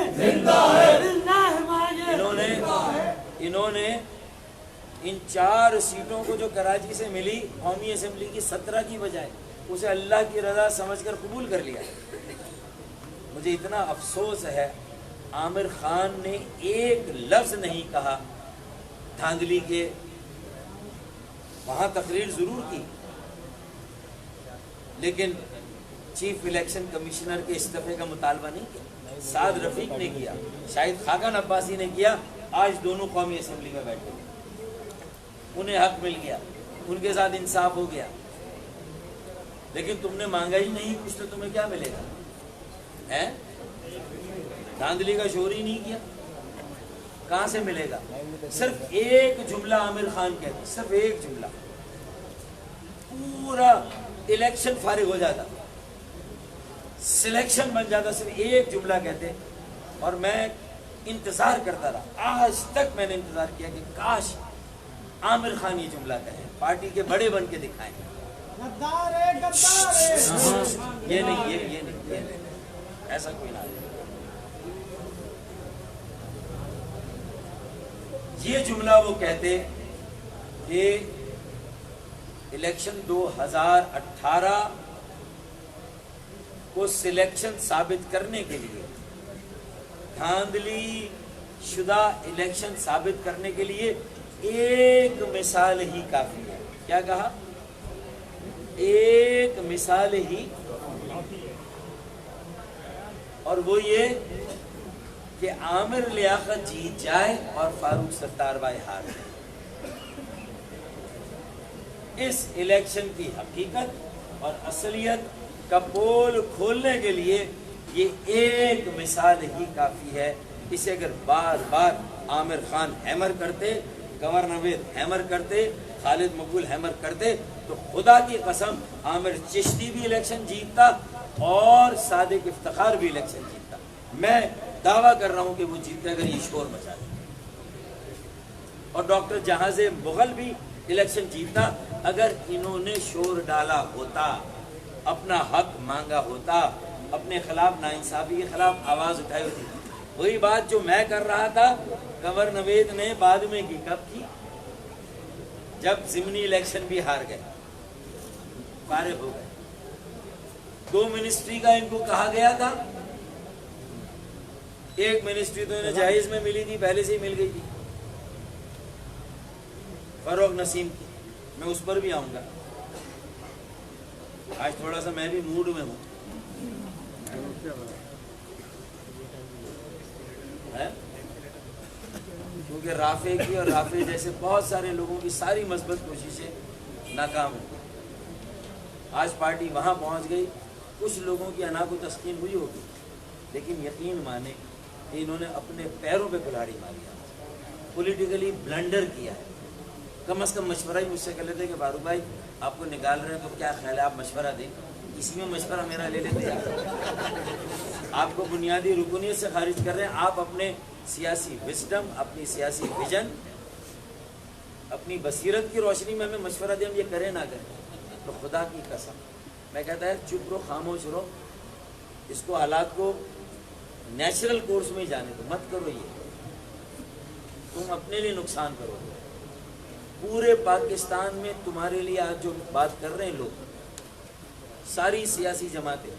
انہوں نے ان 4 سیٹوں کو جو کراچی سے ملی قومی اسمبلی کی 17 کی بجائے اسے اللہ کی رضا سمجھ کر قبول کر لیا۔ مجھے اتنا افسوس ہے عامر خان نے ایک لفظ نہیں کہا دھاندلی کے، وہاں تقریر ضرور کی لیکن چیف الیکشن کمشنر کے استعفے کا مطالبہ نہیں کیا، سعد رفیق نے کیا، شاہد خاقان عباسی نے کیا۔ آج دونوں قومی اسمبلی میں بیٹھے، انہیں حق مل گیا، ان کے ساتھ انصاف ہو گیا، لیکن تم نے مانگا ہی نہیں کچھ تو تمہیں کیا ملے گا؟ دھاندلی کا شور ہی نہیں کیا، کہاں سے ملے گا؟ صرف ایک جملہ عامر خان کہتے، صرف ایک جملہ، پورا الیکشن فارغ ہو جاتا، سلیکشن بن جاتا، صرف ایک جملہ کہتے، اور میں انتظار کرتا رہا، آج تک میں نے انتظار کیا کہ کاش عامر خان یہ جملہ کہے، پارٹی کے بڑے بن کے دکھائیں۔ یہ نہیں، ایسا کوئی نہ ہے۔ یہ جملہ وہ کہتے کہ الیکشن 2018 کو سلیکشن ثابت کرنے کے لیے، دھاندلی شدہ الیکشن ثابت کرنے کے لیے ایک مثال ہی کافی ہے۔ کیا کہا؟ ایک مثال ہی، اور وہ یہ کہ عامر لیاقت جیت جائے اور فاروق ستار بھائی ہار جائے۔ اس الیکشن کی حقیقت اور اصلیت کا پول کھولنے کے لیے یہ ایک مثال ہی کافی ہے۔ اسے اگر بار بار عامر خان ہیمر کرتے، کنور نوید ہیمر کرتے، خالد مقبول ہیمر کرتے تو خدا کی قسم عامر چشتی بھی الیکشن جیتتا اور صادق افتخار بھی الیکشن جیتتا۔ میں دعویٰ کر رہا ہوں کہ وہ جیتے اگر یہ شور مچا دے۔ اور ڈاکٹر جہاز مغل بھی الیکشن جیتا اگر انہوں نے شور ڈالا ہوتا، اپنا حق مانگا ہوتا، اپنے خلاف ناانصافی کے خلاف آواز اٹھائی ہوتی۔ وہی بات جو میں کر رہا تھا کنور نوید نے بعد میں کی، کب کی؟ جب ضمنی الیکشن بھی ہار گئے، فارغ ہو گئے۔ 2 منسٹری کا ان کو کہا گیا تھا، ایک منسٹری تو انہیں جہیز میں ملی تھی، پہلے سے ہی مل گئی تھی، فروغ نسیم کی، میں اس پر بھی آؤں گا۔ آج تھوڑا سا میں بھی موڈ میں ہوں، کیونکہ رافع کی اور رافع جیسے بہت سارے لوگوں کی ساری مثبت کوششیں ناکام ہوئی۔ آج پارٹی وہاں پہنچ گئی، کچھ لوگوں کی انا کو تسکین ہوئی ہوگی، لیکن یقین مانے کہ انہوں نے اپنے پیروں پہ کلاڑی ماری ہے، پولیٹیکلی بلنڈر کیا ہے۔ کم از کم مشورہ ہی مجھ سے کر لیتے کہ فاروق بھائی آپ کو نکال رہے ہیں تو کیا خیال ہے آپ مشورہ دیں، اسی میں مشورہ میرا لے لیتے ہیں۔ آپ کو بنیادی رکنیت سے خارج کر رہے ہیں، آپ اپنے سیاسی وزڈم، اپنی سیاسی ویژن، اپنی بصیرت کی روشنی میں ہمیں مشورہ دیں، ہم یہ کریں نہ کریں تو خدا کی قسم میں کہتا ہے چپ رہو، خاموش رہو، اس کو حالات کو نیچرل کورس میں ہی جانے دو، مت کرو یہ، تم اپنے لیے نقصان کرو گے۔ پورے پاکستان میں تمہارے لیے آج جو بات کر رہے ہیں لوگ، ساری سیاسی جماعتیں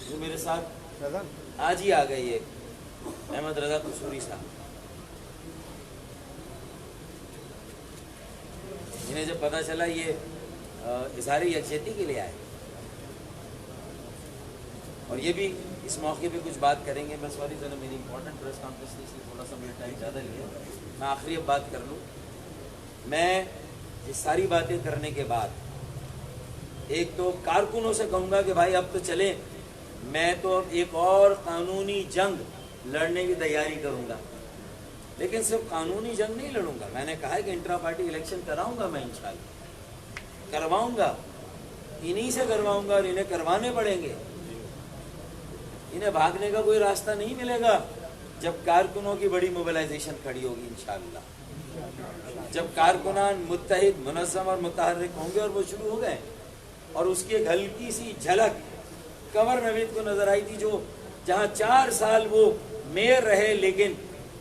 جو میرے ساتھ آج ہی آ گئی ہے، احمد رضا قصوری صاحب، انہیں جب پتا چلا یہ اظہار یکجہتی کے لیے آئے، اور یہ بھی اس موقع پہ کچھ بات کریں گے۔ میں سوری ذرا میری امپورٹنٹ پریس کانفرنس تھی، اس لیے تھوڑا سا میرا ٹائم زیادہ لیا، میں آخری اب بات کر لوں۔ میں یہ ساری باتیں کرنے کے بعد ایک تو کارکنوں سے کہوں گا کہ بھائی اب تو چلیں، میں تو اب ایک اور قانونی جنگ لڑنے کی تیاری کروں گا، لیکن صرف قانونی جنگ نہیں لڑوں گا، میں نے کہا ہے کہ انٹرا پارٹی الیکشن کراؤں گا، میں انشاءاللہ کرواؤں گا، انہی سے کرواؤں گا، اور انہیں کروانے پڑیں گے، انہیں بھاگنے کا کوئی راستہ نہیں ملے گا جب کارکنوں کی بڑی موبلائزیشن کھڑی ہوگی انشاءاللہ، جب کارکنان متحد، منظم اور متحرک ہوں گے، اور وہ شروع ہو گئے۔ اور اس کی ایک ہلکی سی جھلک کنور نوید کو نظر آئی تھی، جو جہاں 4 سال وہ میئر رہے، لیکن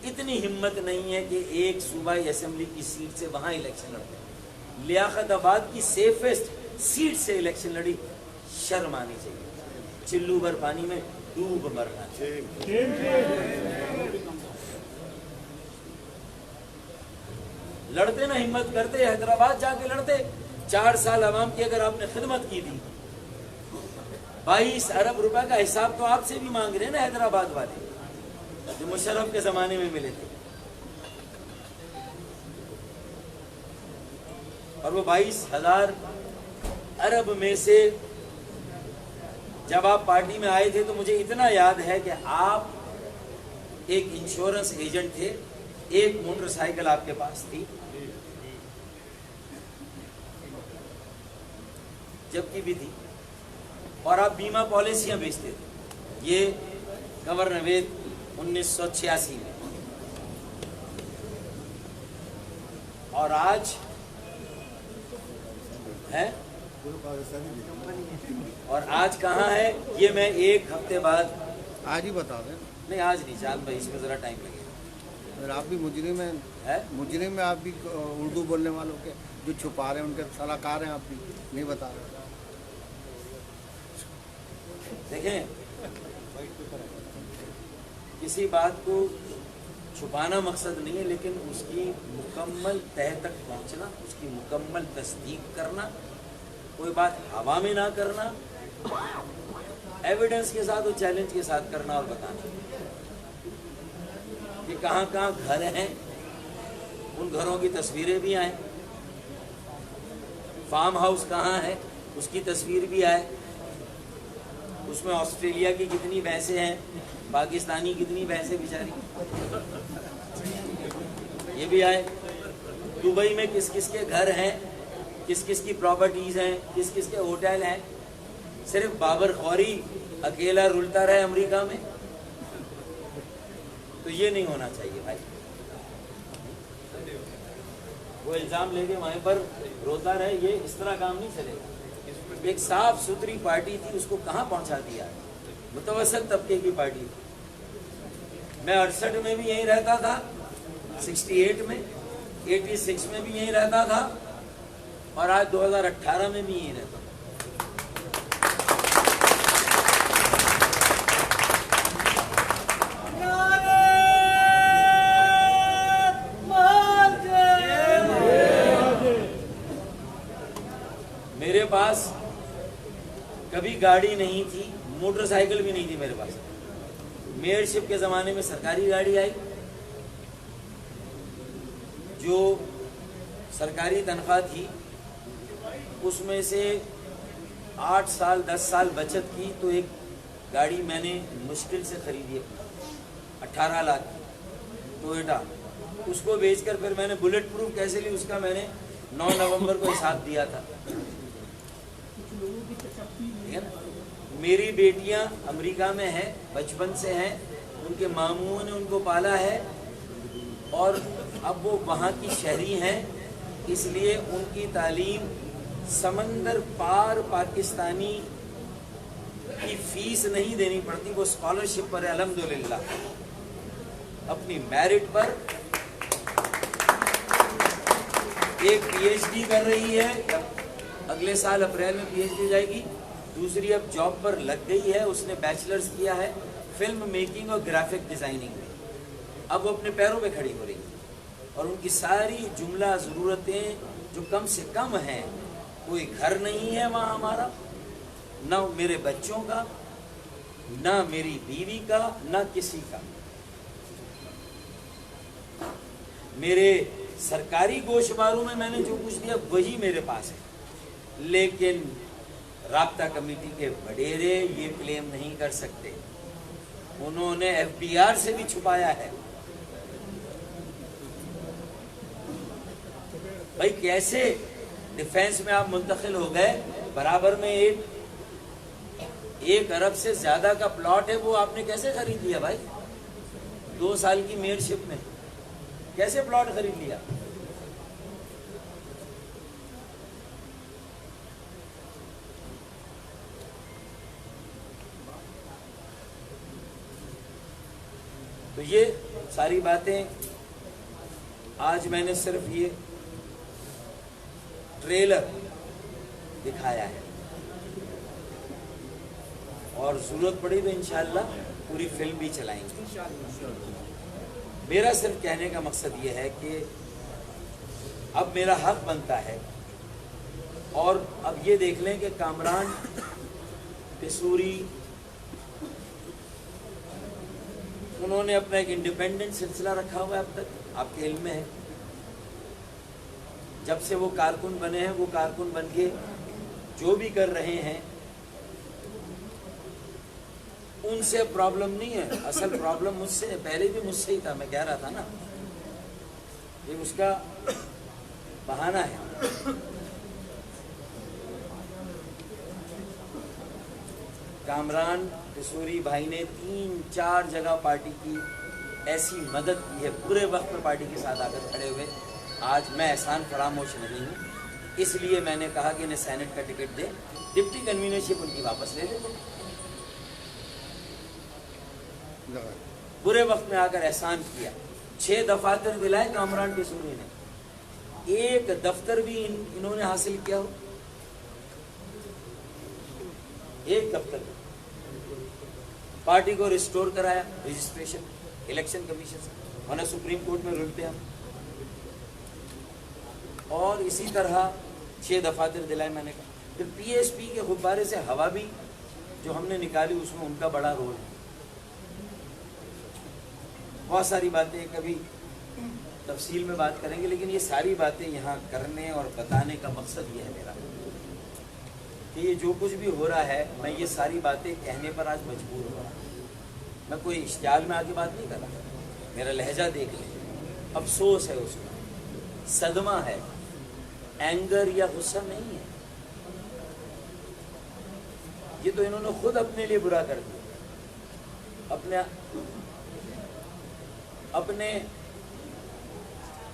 اتنی ہمت نہیں ہے کہ ایک صوبائی اسمبلی کی سیٹ سے وہاں الیکشن لڑتے، لیاقت آباد کی سیفسٹ سیٹ سے الیکشن لڑی، شرم آنی چاہیے، چلو بھر پانی میں ڈوب مرنا چاہیے۔ لڑتے نہ ہمت کرتے، حیدرآباد جا کے لڑتے، 4 سال عوام کی اگر آپ نے خدمت کی تھی، 22 ارب روپے کا حساب تو آپ سے بھی مانگ رہے ہیں نا حیدرآباد والے، جو مشرف کے زمانے میں ملے تھے، اور وہ 22,000 ارب میں سے جب آپ پارٹی میں آئے تھے تو مجھے اتنا یاد ہے کہ آپ ایک انشورنس ایجنٹ تھے، ایک موٹر سائیکل آپ کے پاس تھی، جبکہ بھی تھی، اور آپ بیمہ پالیسیاں بیچتے تھے، یہ کنور نوید 1986 میں، اور آج ہے، اور آج کہاں ہے؟ یہ میں 1 ہفتے بعد، آج ہی بتا دیں، نہیں آج نہیں، چاند بھائی اس میں ذرا ٹائم لگے اگر آپ بھی مجرم ہیں، ہے، مجرم میں آپ بھی اردو بولنے والوں کے جو چھپا رہے ہیں ان کے صلاح کار ہیں، آپ بھی نہیں بتا رہے۔ دیکھیں کسی بات کو چھپانا مقصد نہیں ہے، لیکن اس کی مکمل تہ تک پہنچنا، اس کی مکمل تصدیق کرنا، کوئی بات ہوا میں نہ کرنا، ایویڈنس کے ساتھ اور چیلنج کے ساتھ کرنا، اور بتانا کہ کہاں کہاں گھر ہیں، ان گھروں کی تصویریں بھی آئیں، فارم ہاؤس کہاں ہے اس کی تصویر بھی آئے، اس میں آسٹریلیا کی کتنی بھینسیں ہیں، پاکستانی کتنی بھینسیں بیچاری، یہ بھی آئے، دبئی میں کس کس کے گھر ہیں، کس کس کی پراپرٹیز ہیں، کس کس کے ہوٹل ہیں، صرف بابر خوری اکیلا رلتا رہے امریکہ میں، تو یہ نہیں ہونا چاہیے بھائی۔ وہ الزام لے کے وہیں پر روتا رہے، یہ اس طرح کام نہیں چلے گا۔ ایک صاف ستھری پارٹی تھی، اس کو کہاں پہنچا دیا؟ متوسط طبقے کی پارٹی تھی۔ میں 68 میں بھی یہیں رہتا تھا، 68 میں، 86 میں بھی یہیں رہتا تھا، اور آج 2018 میں بھی یہیں رہتا ہوں۔ میرے پاس کبھی گاڑی نہیں تھی، موٹر سائیکل بھی نہیں تھی میرے پاس۔ میئر شپ کے زمانے میں سرکاری گاڑی آئی، جو سرکاری تنخواہ تھی اس میں سے 8 سال 10 سال بچت کی تو ایک گاڑی میں نے مشکل سے خریدی، 18 لاکھ کی ٹویوٹا۔ اس کو بیچ کر پھر میں نے بلٹ پروف کیسے لی، اس کا میں نے 9 نومبر کو حساب دیا تھا۔ میری بیٹیاں امریکہ میں ہیں، بچپن سے ہیں، ان کے ماموں نے ان کو پالا ہے، اور اب وہ وہاں کی شہری ہیں، اس لیے ان کی تعلیم سمندر پار پاکستانی کی فیس نہیں دینی پڑتی، وہ اسکالرشپ پر ہے الحمدللہ۔ اپنی میرٹ پر ایک پی ایچ ڈی کر رہی ہے، اگلے سال اپریل میں پی ایچ ڈی جائے گی، دوسری اب جاب پر لگ گئی ہے، اس نے بیچلرز کیا ہے فلم میکنگ اور گرافک ڈیزائننگ میں، اب وہ اپنے پیروں پہ کھڑی ہو رہی ہے، اور ان کی ساری جملہ ضرورتیں جو کم سے کم ہیں، کوئی گھر نہیں ہے وہاں ہمارا، نہ میرے بچوں کا، نہ میری بیوی کا، نہ کسی کا۔ میرے سرکاری گوشواروں میں نے جو کچھ دیا وہی میرے پاس ہے، لیکن رابطہ کمیٹی کے وڈیرے یہ کلیم نہیں کر سکتے، انہوں نے ایف بی آر سے بھی چھپایا ہے۔ بھائی کیسے ڈیفینس میں آپ منتقل ہو گئے، برابر میں 1 ارب سے زیادہ کا پلاٹ ہے، وہ آپ نے کیسے خرید لیا بھائی؟ 2 سال کی میئر شپ میں کیسے پلاٹ خرید لیا؟ تو یہ ساری باتیں آج میں نے صرف یہ ٹریلر دکھایا ہے، اور ضرورت پڑی تو انشاءاللہ پوری فلم بھی چلائیں گے۔ میرا صرف کہنے کا مقصد یہ ہے کہ اب میرا حق بنتا ہے، اور اب یہ دیکھ لیں کہ کامران قصوری انہوں نے اپنا ایک انڈیپینڈنٹ سلسلہ رکھا ہوا ہے، اب تک آپ کے علم میں ہے، جب سے وہ کارکن بنے ہیں، وہ کارکن بن کے جو بھی کر رہے ہیں ان سے پرابلم نہیں ہے، اصل پرابلم مجھ سے، پہلے بھی مجھ سے ہی تھا، میں کہہ رہا تھا نا، یہ اس کا بہانہ ہے۔ کامران قصوری بھائی نے 3-4 جگہ پارٹی کی ایسی مدد کی ہے، پورے وقت میں پارٹی کے ساتھ آ کر کھڑے ہوئے۔ آج میں احسان فراموش نہیں ہوں، اس لیے میں نے کہا کہ انہیں سینٹ کا ٹکٹ دے، ڈپٹی کنوینرشپ ان کی واپس لے لے۔ برے وقت میں آ کر احسان کیا، 6 دفاتر دلائے کامران قصوری نے، ایک دفتر بھی انہوں نے حاصل کیا ہو، ایک دفتر بھی۔ پارٹی کو ریسٹور کرایا، رجسٹریشن الیکشن کمیشن سے، ورنہ سپریم کورٹ میں رلتے ہم، اور اسی طرح 6 دفاتر دلائے میں نے کہا۔ پھر پی ایس پی کے غبارے سے ہوا بھی جو ہم نے نکالی، اس میں ان کا بڑا رول ہے۔ بہت ساری باتیں کبھی تفصیل میں بات کریں گے، لیکن یہ ساری باتیں یہاں کرنے اور بتانے کا مقصد یہ ہے میرا کہ یہ جو کچھ بھی ہو رہا ہے، میں یہ ساری باتیں کہنے پر آج مجبور ہو رہا ہوں۔ میں کوئی اشتعال میں آگے بات نہیں کر رہا، میرا لہجہ دیکھ لیں، افسوس ہے اس میں، صدمہ ہے، اینگر یا غصہ نہیں ہے، یہ تو انہوں نے خود اپنے لیے برا کر دیا، اپنے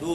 2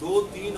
2-3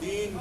3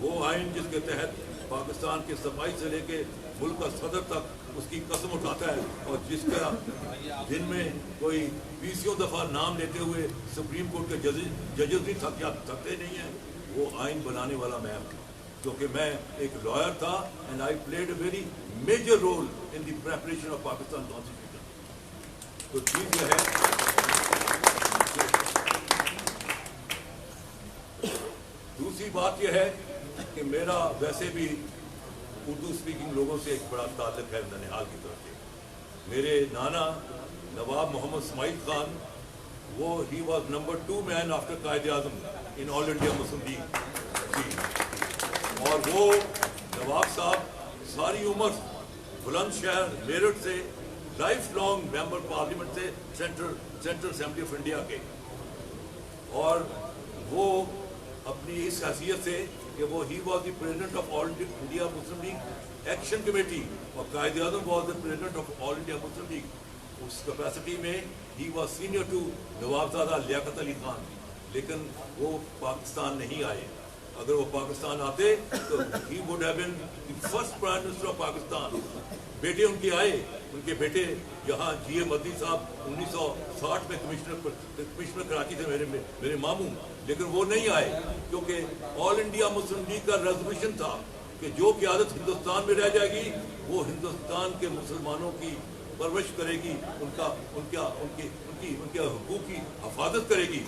وہ آئین جس کے تحت پاکستان کے صفائی سے لے کے ملک کا صدر تک اس کی قسم اٹھاتا ہے اور جس کا دن میں کوئی 20 دفعہ نام لیتے ہوئے سپریم کورٹ کے ججز بھی تھکتے نہیں ہیں، وہ آئین بنانے والا میں ہوں، کیونکہ میں ایک لائر تھا and I played a very major role in the preparation of Pakistan constitution. تو چیز یہ ہے، دوسری بات یہ ہے کہ میرا ویسے بھی اردو اسپیکنگ لوگوں سے ایک بڑا تعلق ہے ننہال کی طرف سے۔ میرے نانا نواب محمد اسماعیل خان، وہ he was number 2 man after Quaid Azam in all India Muslim league, اور وہ نواب صاحب ساری عمر بلند شہر میرٹھ سے لائف لانگ ممبر پارلیمنٹ سے سینٹرل اسمبلی آف انڈیا کے، اور وہ اپنی اس حیثیت سے کہ وہ he was the president of all India Muslim League action committee اور Quaid Azam was the president of all India Muslim League, اس کیپیسٹی میں he was senior to Nawabzada Liaquat Ali Khan, لیکن وہ پاکستان نہیں آئے۔ اگر وہ پاکستان آتے تو he would have been the first prime minister of Pakistan. بیٹے ان کے آئے، ان کے بیٹے یہاں جی اے مدنی صاحب 1960 میں کمشنر کراچی تھے، میرے ماموں، لیکن وہ نہیں آئے کیونکہ آل انڈیا مسلم لیگ کا ریزولوشن تھا کہ جو قیادت ہندوستان میں رہ جائے گی وہ ہندوستان کے مسلمانوں کی پرورش کرے گی، ان کے حقوق کی حفاظت کرے گی۔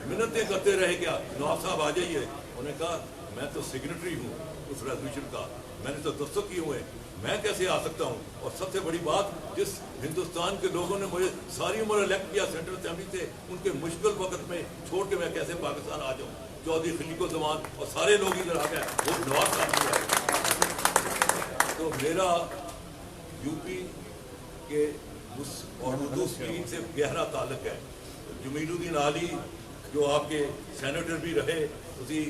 منتیں کرتے رہے کیا نواب صاحب آ جائیے، انہوں نے کہا میں تو سگنیٹری ہوں اس ریزولوشن کا، میں نے تو دستخط کیے ہوئے ہیں، میں کیسے آ سکتا ہوں؟ اور سب سے بڑی بات، جس ہندوستان کے لوگوں نے مجھے ساری عمر الیکٹ کیا سینٹرل اسمبلی سے، ان کے مشکل وقت میں چھوڑ کے میں کیسے پاکستان آ جاؤں؟ چودھری خلیق الزمان اور سارے لوگ ادھر آ گئے، وہ نواز صاحب بھی آئے۔ تو میرا یو پی کے اور اردو اسپیکنگ سے گہرا تعلق ہے۔ جمیل الدین عالی جو آپ کے سینیٹر بھی رہے، اسی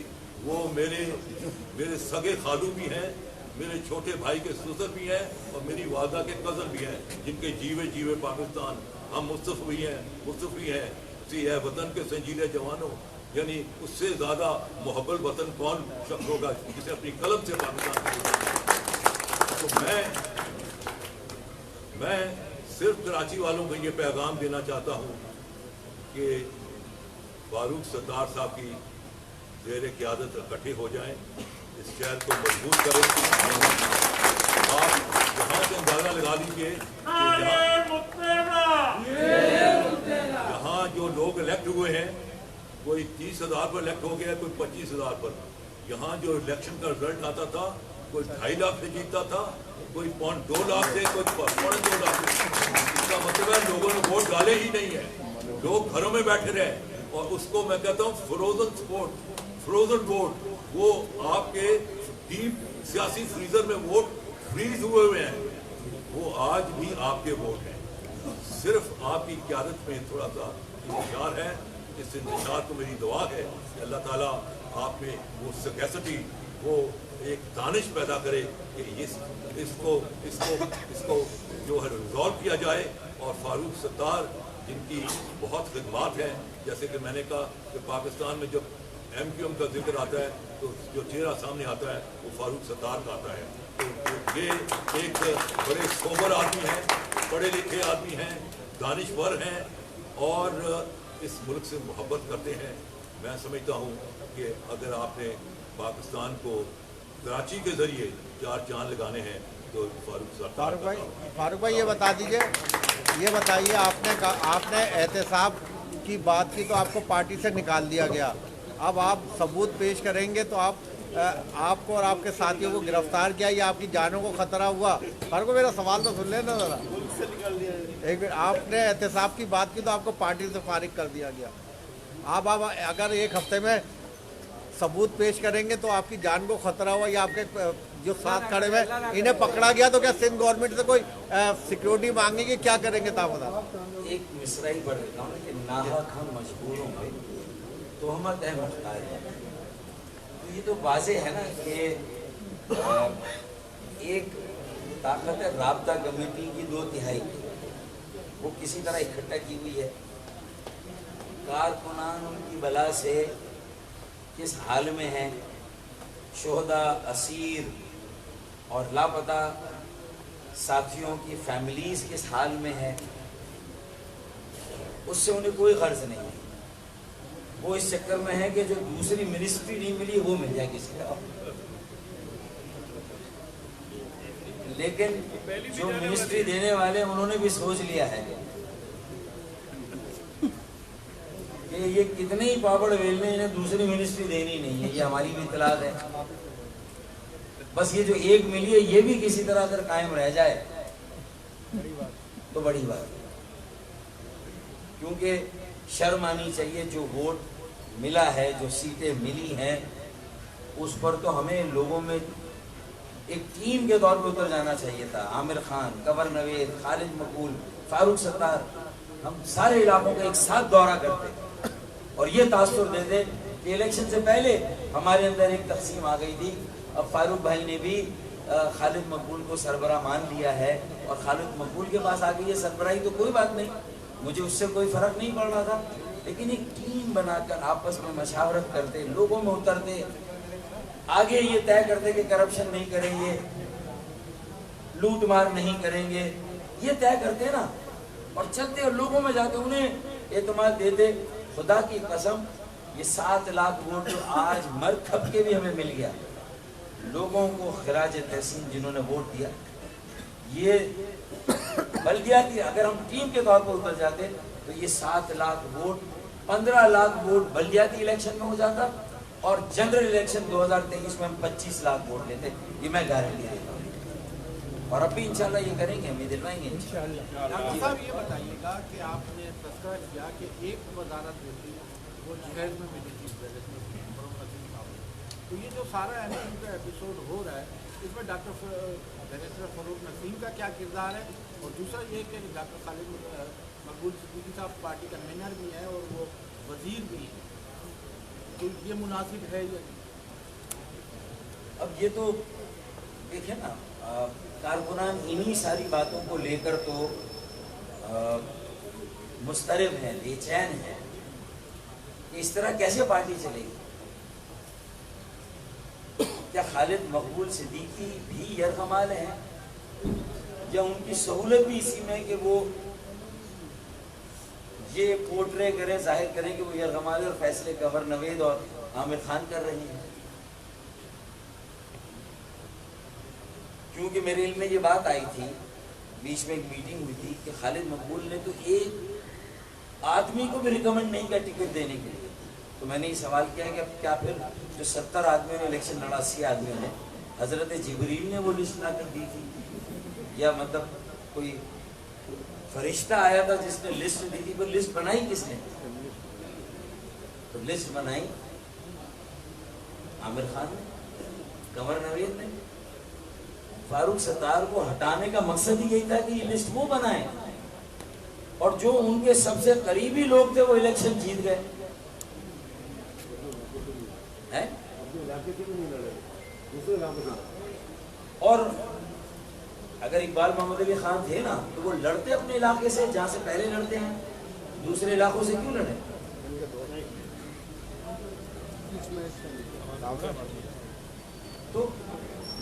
وہ میرے سگے خالو بھی ہیں، میرے چھوٹے بھائی کے سسر بھی ہیں، اور میری والدہ کے کزن بھی ہیں، جن کے جیوے پاکستان ہم مصطفی ہیں اسی ہے وطن کے سنجیدہ جوانوں، یعنی اس سے زیادہ محبت وطن کون شخص ہوگا جسے اپنی قلم سے پاکستان کو۔ تو میں صرف کراچی والوں کو یہ پیغام دینا چاہتا ہوں کہ فاروق ستار صاحب کی زیر قیادت اکٹھے ہو جائیں، اس شہر کو مضبوط کریں۔ آپ یہاں سے اندازہ لگا لیجیے کہ یہاں جو لوگ الیکٹ ہوئے ہیں، کوئی 30,000 پر الیکٹ ہو گیا، کوئی 25,000 پر۔ یہاں جو الیکشن کا رزلٹ آتا تھا، کوئی 2.5 لاکھ سے جیتتا تھا، کوئی 2 لاکھ سے، کوئی 2.5 لاکھ سے۔ اس کا مطلب ہے لوگوں نے ووٹ ڈالے ہی نہیں ہے، لوگ گھروں میں بیٹھے رہے، اور اس کو میں کہتا ہوں فروزن ووٹ، وہ آپ کے ڈیپ سیاسی فریزر میں ووٹ فریز ہوئے ہیں، وہ آج بھی آپ کے ووٹ ہیں۔ صرف آپ کی قیادت میں تھوڑا سا انتشار ہے، اس انتشار کو میری دعا ہے کہ اللہ تعالیٰ آپ میں وہ سکیسٹی، وہ ایک دانش پیدا کرے کہ اس کو جو ہے ریزالو کیا جائے، اور فاروق ستار جن کی بہت خدمات ہیں، جیسے کہ میں نے کہا کہ پاکستان میں جب MQM کا ذکر آتا ہے تو جو چہرہ سامنے آتا ہے وہ فاروق ستار کا آتا ہے۔ تو یہ ایک بڑے سوبر آدمی ہیں، پڑھے لکھے آدمی ہیں، دانشور ہیں، اور اس ملک سے محبت کرتے ہیں۔ میں سمجھتا ہوں کہ اگر آپ نے پاکستان کو کراچی کے ذریعے 4 چاند لگانے ہیں تو فاروق بھائی یہ بتائیے آپ نے احتساب کی بات کی تو آپ کو پارٹی سے نکال دیا گیا، اب آپ ثبوت پیش کریں گے تو آپ کو اور آپ کے ساتھیوں کو گرفتار کیا یا آپ کی جانوں کو خطرہ ہوا؟ فاروق میرا سوال تو سن لینا ذرا۔ ایک منٹ، آپ نے احتساب کی بات کی تو آپ کو پارٹی سے فارغ کر دیا گیا، آپ اگر 1 ہفتے میں ثبوت پیش کریں گے تو آپ کی جان کو خطرہ ہوا یا آپ کے جو ساتھ کھڑے ہوئے انہیں پکڑا گیا تو کیا سندھ گورنمنٹ سے کوئی سیکیورٹی مانگے گی؟ کیا کریں گے تحفظات؟ ایک مصرعی ہی پڑھ دیتا ہوں کہ ناحق ہم مجبوروں میں تہمت ہے مختار ہے۔ تو یہ تو واضح ہے نا کہ ایک طاقت ہے رابطہ کمیٹی کی 2/3 وہ کسی طرح اکٹھا کی ہوئی ہے، کارکنان ان کی بلا سے کس حال میں ہیں، شہدا، اسیر اور لاپتہ ساتھیوں کی فیملیز کس حال میں ہے، اس سے انہیں کوئی غرض نہیں ہے. وہ اس چکر میں ہے کہ جو دوسری منسٹری نہیں ملی وہ مل جائے کسی طرح. لیکن جو منسٹری دینے والے انہوں نے بھی سوچ لیا ہے کہ یہ کتنے ہی پاپڑ ویلنے انہیں دوسری منسٹری دینی نہیں ہے. یہ ہماری بھی اطلاع ہے. بس یہ جو ایک ملی ہے یہ بھی کسی طرح اگر قائم رہ جائے تو بڑی بات ہے. کیونکہ شرم آنی چاہیے. جو ووٹ ملا ہے، جو سیٹیں ملی ہیں، اس پر تو ہمیں لوگوں میں ایک ٹیم کے طور پہ اتر جانا چاہیے تھا. عامر خان، کنور نوید، خالد مقبول، فاروق ستار، ہم سارے علاقوں کا ایک ساتھ دورہ کرتے اور یہ تاثر دیتے کہ الیکشن سے پہلے ہمارے اندر ایک تقسیم آ گئی تھی. اب فاروق بھائی نے بھی خالد مقبول کو سربراہ مان لیا ہے اور خالد مقبول کے پاس آ گئی ہے سربراہی، تو کوئی بات نہیں، مجھے اس سے کوئی فرق نہیں پڑ رہا تھا. لیکن ایک ٹیم بنا کر آپس میں مشاورت کرتے، لوگوں میں اترتے، آگے یہ طے کرتے کہ کرپشن نہیں کریں گے، لوٹ مار نہیں کریں گے، یہ طے کرتے نا، اور چلتے اور لوگوں میں جاتے انہیں اعتماد دیتے. خدا کی قسم یہ 7 لاکھ ووٹ جو آج مر کھپ کے بھی ہمیں مل گیا، لوگوں کو خراج تحسین جنہوں نے ووٹ دیا، یہ بلدیاتی اگر ہم ٹیم کے طور پر اتر جاتے تو یہ 7 لاکھ ووٹ 15 لاکھ ووٹ بلدیاتی الیکشن میں ہو جاتا اور جنرل الیکشن 2023 میں ہم 25 لاکھ ووٹ لیتے. یہ میں گارنٹی دیتا ہوں اور اب بھی انشاءاللہ یہ کریں گے، ہم یہ دلوائیں گے انشاءاللہ. ڈاکٹر صاحب یہ بتائیے گا کہ آپ نے تذکرہ کیا کہ ایک وزارت جو تھی وہ جہیز میں ملی تھی تو یہ جو سارا ایم کیو کا ایپیسوڈ ہو رہا ہے اس میں ڈاکٹر فاروق نسیم کا کیا کردار ہے، اور دوسرا یہ کہ ڈاکٹر خالد مقبول صدیقی صاحب پارٹی کنوینر بھی ہیں اور وہ وزیر بھی ہیں، تو یہ مناسب ہے یا نہیں؟ اب یہ تو دیکھیں نا، کارکنان انہی ساری باتوں کو لے کر تو مضطرب ہیں، بے چین ہیں کہ اس طرح کیسے پارٹی چلے گی. کیا خالد مقبول صدیقی بھی یرغمال ہیں یا ان کی سہولت بھی اسی میں کہ وہ یہ پورٹرے کریں، ظاہر کریں کہ وہ یرغمال ہے اور فیصلے کنور نوید اور عامر خان کر رہے ہیں؟ کیونکہ میرے علم میں یہ بات آئی تھی، بیچ میں ایک میٹنگ ہوئی تھی کہ خالد مقبول نے تو ایک آدمی کو بھی ریکمنڈ نہیں کیا ٹکٹ دینے کے لیے. تو میں نے یہ سوال کیا کہ اب کیا پھر جو 70 آدمیوں نے الیکشن لڑا، 80 آدمیوں نے، حضرت جبریل نے وہ لسٹ لا کر دی تھی یا مطلب کوئی فرشتہ آیا تھا جس نے لسٹ دی تھی؟ وہ لسٹ بنائی کس نے؟ تو لسٹ بنائی عامر خان نے، کنور نوید نے. فاروق ستار کو ہٹانے کا مقصد ہی یہی تھا کہ یہ لسٹ وہ بنائیں، اور جو ان کے سب سے قریبی لوگ تھے وہ الیکشن جیت گئے. اور اگر اقبال محمد علی خان تھے نا تو وہ لڑتے اپنے علاقے سے جہاں سے پہلے لڑتے ہیں، دوسرے علاقوں سے کیوں لڑے؟ تو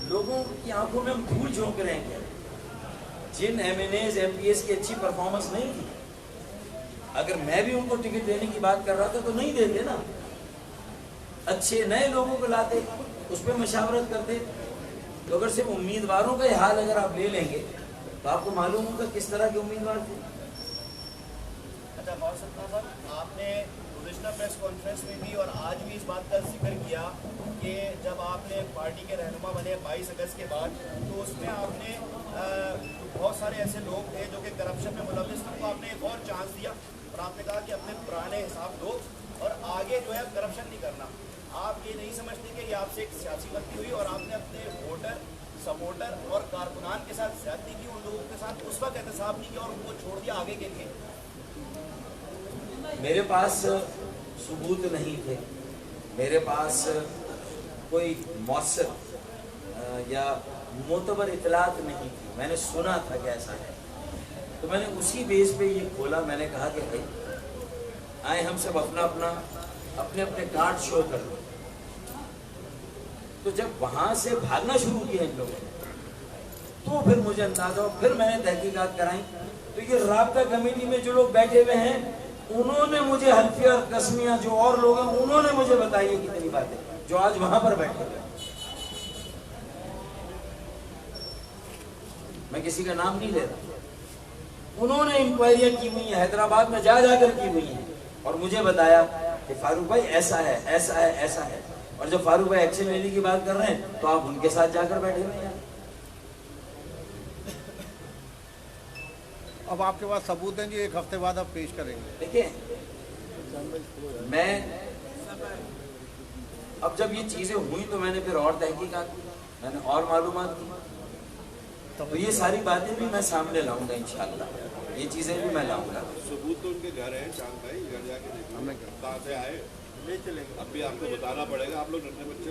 لوگوں کی آنکھوں میں ہم دھول جھونک رہے ہیں. جن M N As M P S کی اچھی پرفارمنس نہیں تھی، اگر میں بھی ان کو ٹکٹ دینے کی بات کر رہا تھا تو نہیں دیتے نا، اچھے نئے لوگوں کو لاتے، اس پہ مشاورت کرتے. تو اگر صرف امیدواروں کا یہ حال اگر آپ لے لیں گے تو آپ کو معلوم ہوگا کس طرح کے امیدوار تھے. اچھا غور ستار صاحب، آپ نے گزشتہ پریس کانفرنس میں بھی اور آج بھی اس بات کا ذکر کیا کہ جب آپ نے پارٹی کے رہنما بنے 22 اگست کے بعد تو اس میں آپ نے بہت سارے ایسے لوگ تھے جو کہ کرپشن میں ملوث تھے، تو آپ نے ایک اور چانس دیا اور آپ نے کہا کہ اپنے پرانے حساب دو اور آگے جو ہے کرپشن نہیں کرنا. آپ یہ نہیں سمجھتے کہ یہ آپ سے ایک سیاسی غلطی ہوئی اور آپ نے اپنے ووٹر، سپورٹر اور کارکنان کے ساتھ زیادتی کی، ان لوگوں کے ساتھ اس وقت احتساب نہیں کیا اور ان کو چھوڑ دیا آگے کے لیے؟ میرے پاس ثبوت نہیں تھے، میرے پاس کوئی مؤثر یا معتبر اطلاعات نہیں تھی. میں نے سنا تھا کہ ایسا ہے تو میں نے اسی بیس پہ یہ کھولا. میں نے کہا کہ بھائی آئے ہم سب اپنے اپنے کارڈ شو کر دیں. تو جب وہاں سے بھاگنا شروع کیا ان لوگوں نے تو پھر مجھے اندازہ ہو، پھر میں نے تحقیقات کرائی تو یہ رابطہ کمیٹی میں جو لوگ بیٹھے ہوئے ہیں انہوں نے مجھے حلفیہ اور قسمیاں جو اور لوگ ہیں انہوں نے مجھے بتائی ہے کتنی باتیں جو آج وہاں پر بیٹھے ہوئے ہیں. میں کسی کا نام نہیں لے رہا. انہوں نے انکوائریاں کی ہوئی ہیں حیدرآباد میں جا جا کر کی ہوئی ہیں اور مجھے بتایا کہ فاروق بھائی ایسا ہے ایسا ہے ایسا ہے. اور جب فاروق بھائی ایکشن لینے کی بات کر رہے ہیں تو آپ ان کے ساتھ جا کر بیٹھے ہوئے ہیں. اب آپ کے پاس ثبوت ہیں جی، ایک ہفتے بعد آپ پیش کریں گے. دیکھیں میں اب جب یہ چیزیں ہوئی تو میں نے پھر اور تحقیقات کی، میں نے اور معلومات کی تو یہ ساری باتیں بھی میں سامنے لاؤں گا انشاءاللہ. یہ چیزیں بھی میں لاؤں گا. ثبوت تو ان کے گھر ہے، شام بھائی گھر جا کے دیکھیں کہاں سے آئے، لے چلیں گے. اب بھی آپ کو بتانا پڑے گا، آپ لوگ ننھے بچے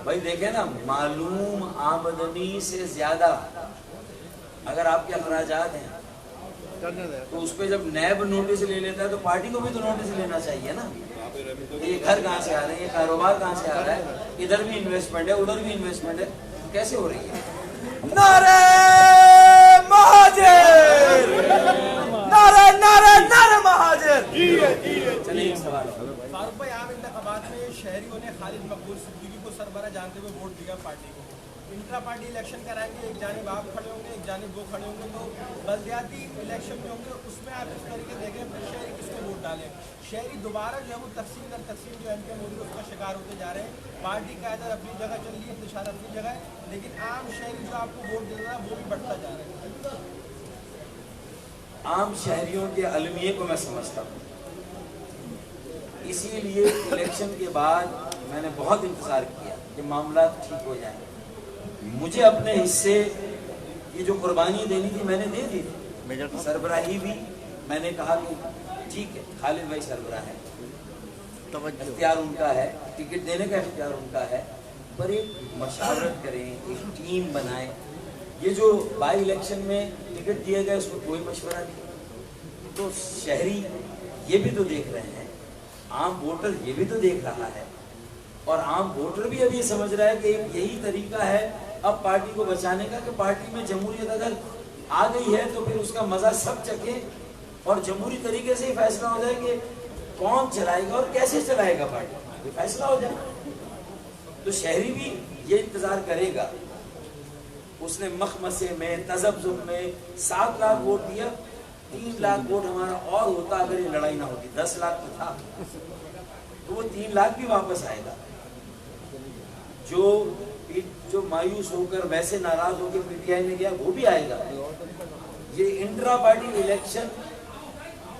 بھائی دیکھیں نا، معلوم آمدنی سے زیادہ اگر آپ کے اخراجات ہیں تو اس پہ جب نیب نوٹس لے لیتا ہے تو پارٹی کو بھی تو نوٹس لینا چاہیے نا. یہ گھر کہاں سے آ رہے ہیں، یہ کاروبار کہاں سے آ رہا ہے، ادھر بھی انویسٹمنٹ ہے ادھر بھی انویسٹمنٹ ہے، کیسے ہو رہی ہے؟ نعرہ مہاجر، نعرہ نعرہ نعرہ مہاجر. چلیے ایک سوال. فاروق بھائی عام انتخابات میں شہریوں نے خالد مقبول صدیقی کو سربراہ جانتے ہوئے ووٹ دیا پارٹی کو. انٹرا پارٹی الیکشن کرائیں گے، ایک جانب آپ کھڑے ہوں گے ایک جانب وہ کھڑے ہوں گے، تو بلدیاتی الیکشن جو ہوں گے اس میں آپ اس طریقے دیکھیں پھر شہری کس کو ووٹ ڈالیں. شہری دوبارہ جو ہے وہ تقسیم در تقسیم جو ایم کے مودی اس کا شکار ہوتے جا رہے ہیں. پارٹی قائدہ اپنی جگہ چل رہی ہے، انتشار اپنی جگہ ہے، لیکن عام شہری جو آپ کو ووٹ دے رہا ہے وہ بھی بڑھتا جا رہا ہے. عام شہریوں کے المیے کو میں سمجھتا ہوں، اسی لیے الیکشن کے بعد میں نے بہت انتظار کیا کہ معاملات ٹھیک ہو جائیں. مجھے اپنے حصے یہ جو قربانی دینی تھی میں نے دے دی تھی. سربراہی بھی میں نے کہا کہ ٹھیک ہے خالد بھائی سربراہ ہے، اختیار ان کا ہے، ٹکٹ دینے کا اختیار ان کا ہے، پر ایک مشاورت کریں، ایک ٹیم بنائیں. یہ جو بائی الیکشن میں ٹکٹ دیے گئے اس کو کوئی مشورہ نہیں. تو شہری یہ بھی تو دیکھ رہے ہیں، عام ووٹر یہ بھی تو دیکھ رہا ہے، اور عام ووٹر بھی اب یہ سمجھ رہا ہے کہ ایک یہی طریقہ ہے اب پارٹی کو بچانے کا کہ پارٹی میں جمہوریت اگر آ گئی ہے تو پھر اس کا مزہ سب چکھیں اور جمہوری طریقے سے ہی فیصلہ ہو جائے کہ کون چلائے گا اور کیسے چلائے گا پارٹی، یہ فیصلہ ہو جائے. تو شہری بھی یہ انتظار کرے گا. اس نے مخمسے میں تذبذب میں 7 لاکھ ووٹ دیا، 3 لاکھ ووٹ ہمارا اور ہوتا اگر یہ لڑائی نہ ہوتی. 10 لاکھ تو تھا تو وہ 3 لاکھ بھی واپس آئے گا. جو مایوس ہو کر ویسے ناراض ہو کے پی ٹی آئی میں گیا وہ بھی آئے گا. یہ انٹرا پارٹی الیکشن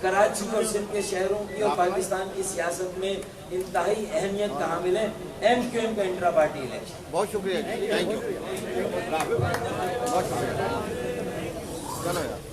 کراچی اور سندھ کے شہروں کی اور پاکستان کی سیاست میں انتہائی اہمیت کا حامل ہے. ایم کیو ایم کا انٹرا پارٹی الیکشن. بہت شکریہ جی، تھینک یو. بہت شکریہ. چلو یار.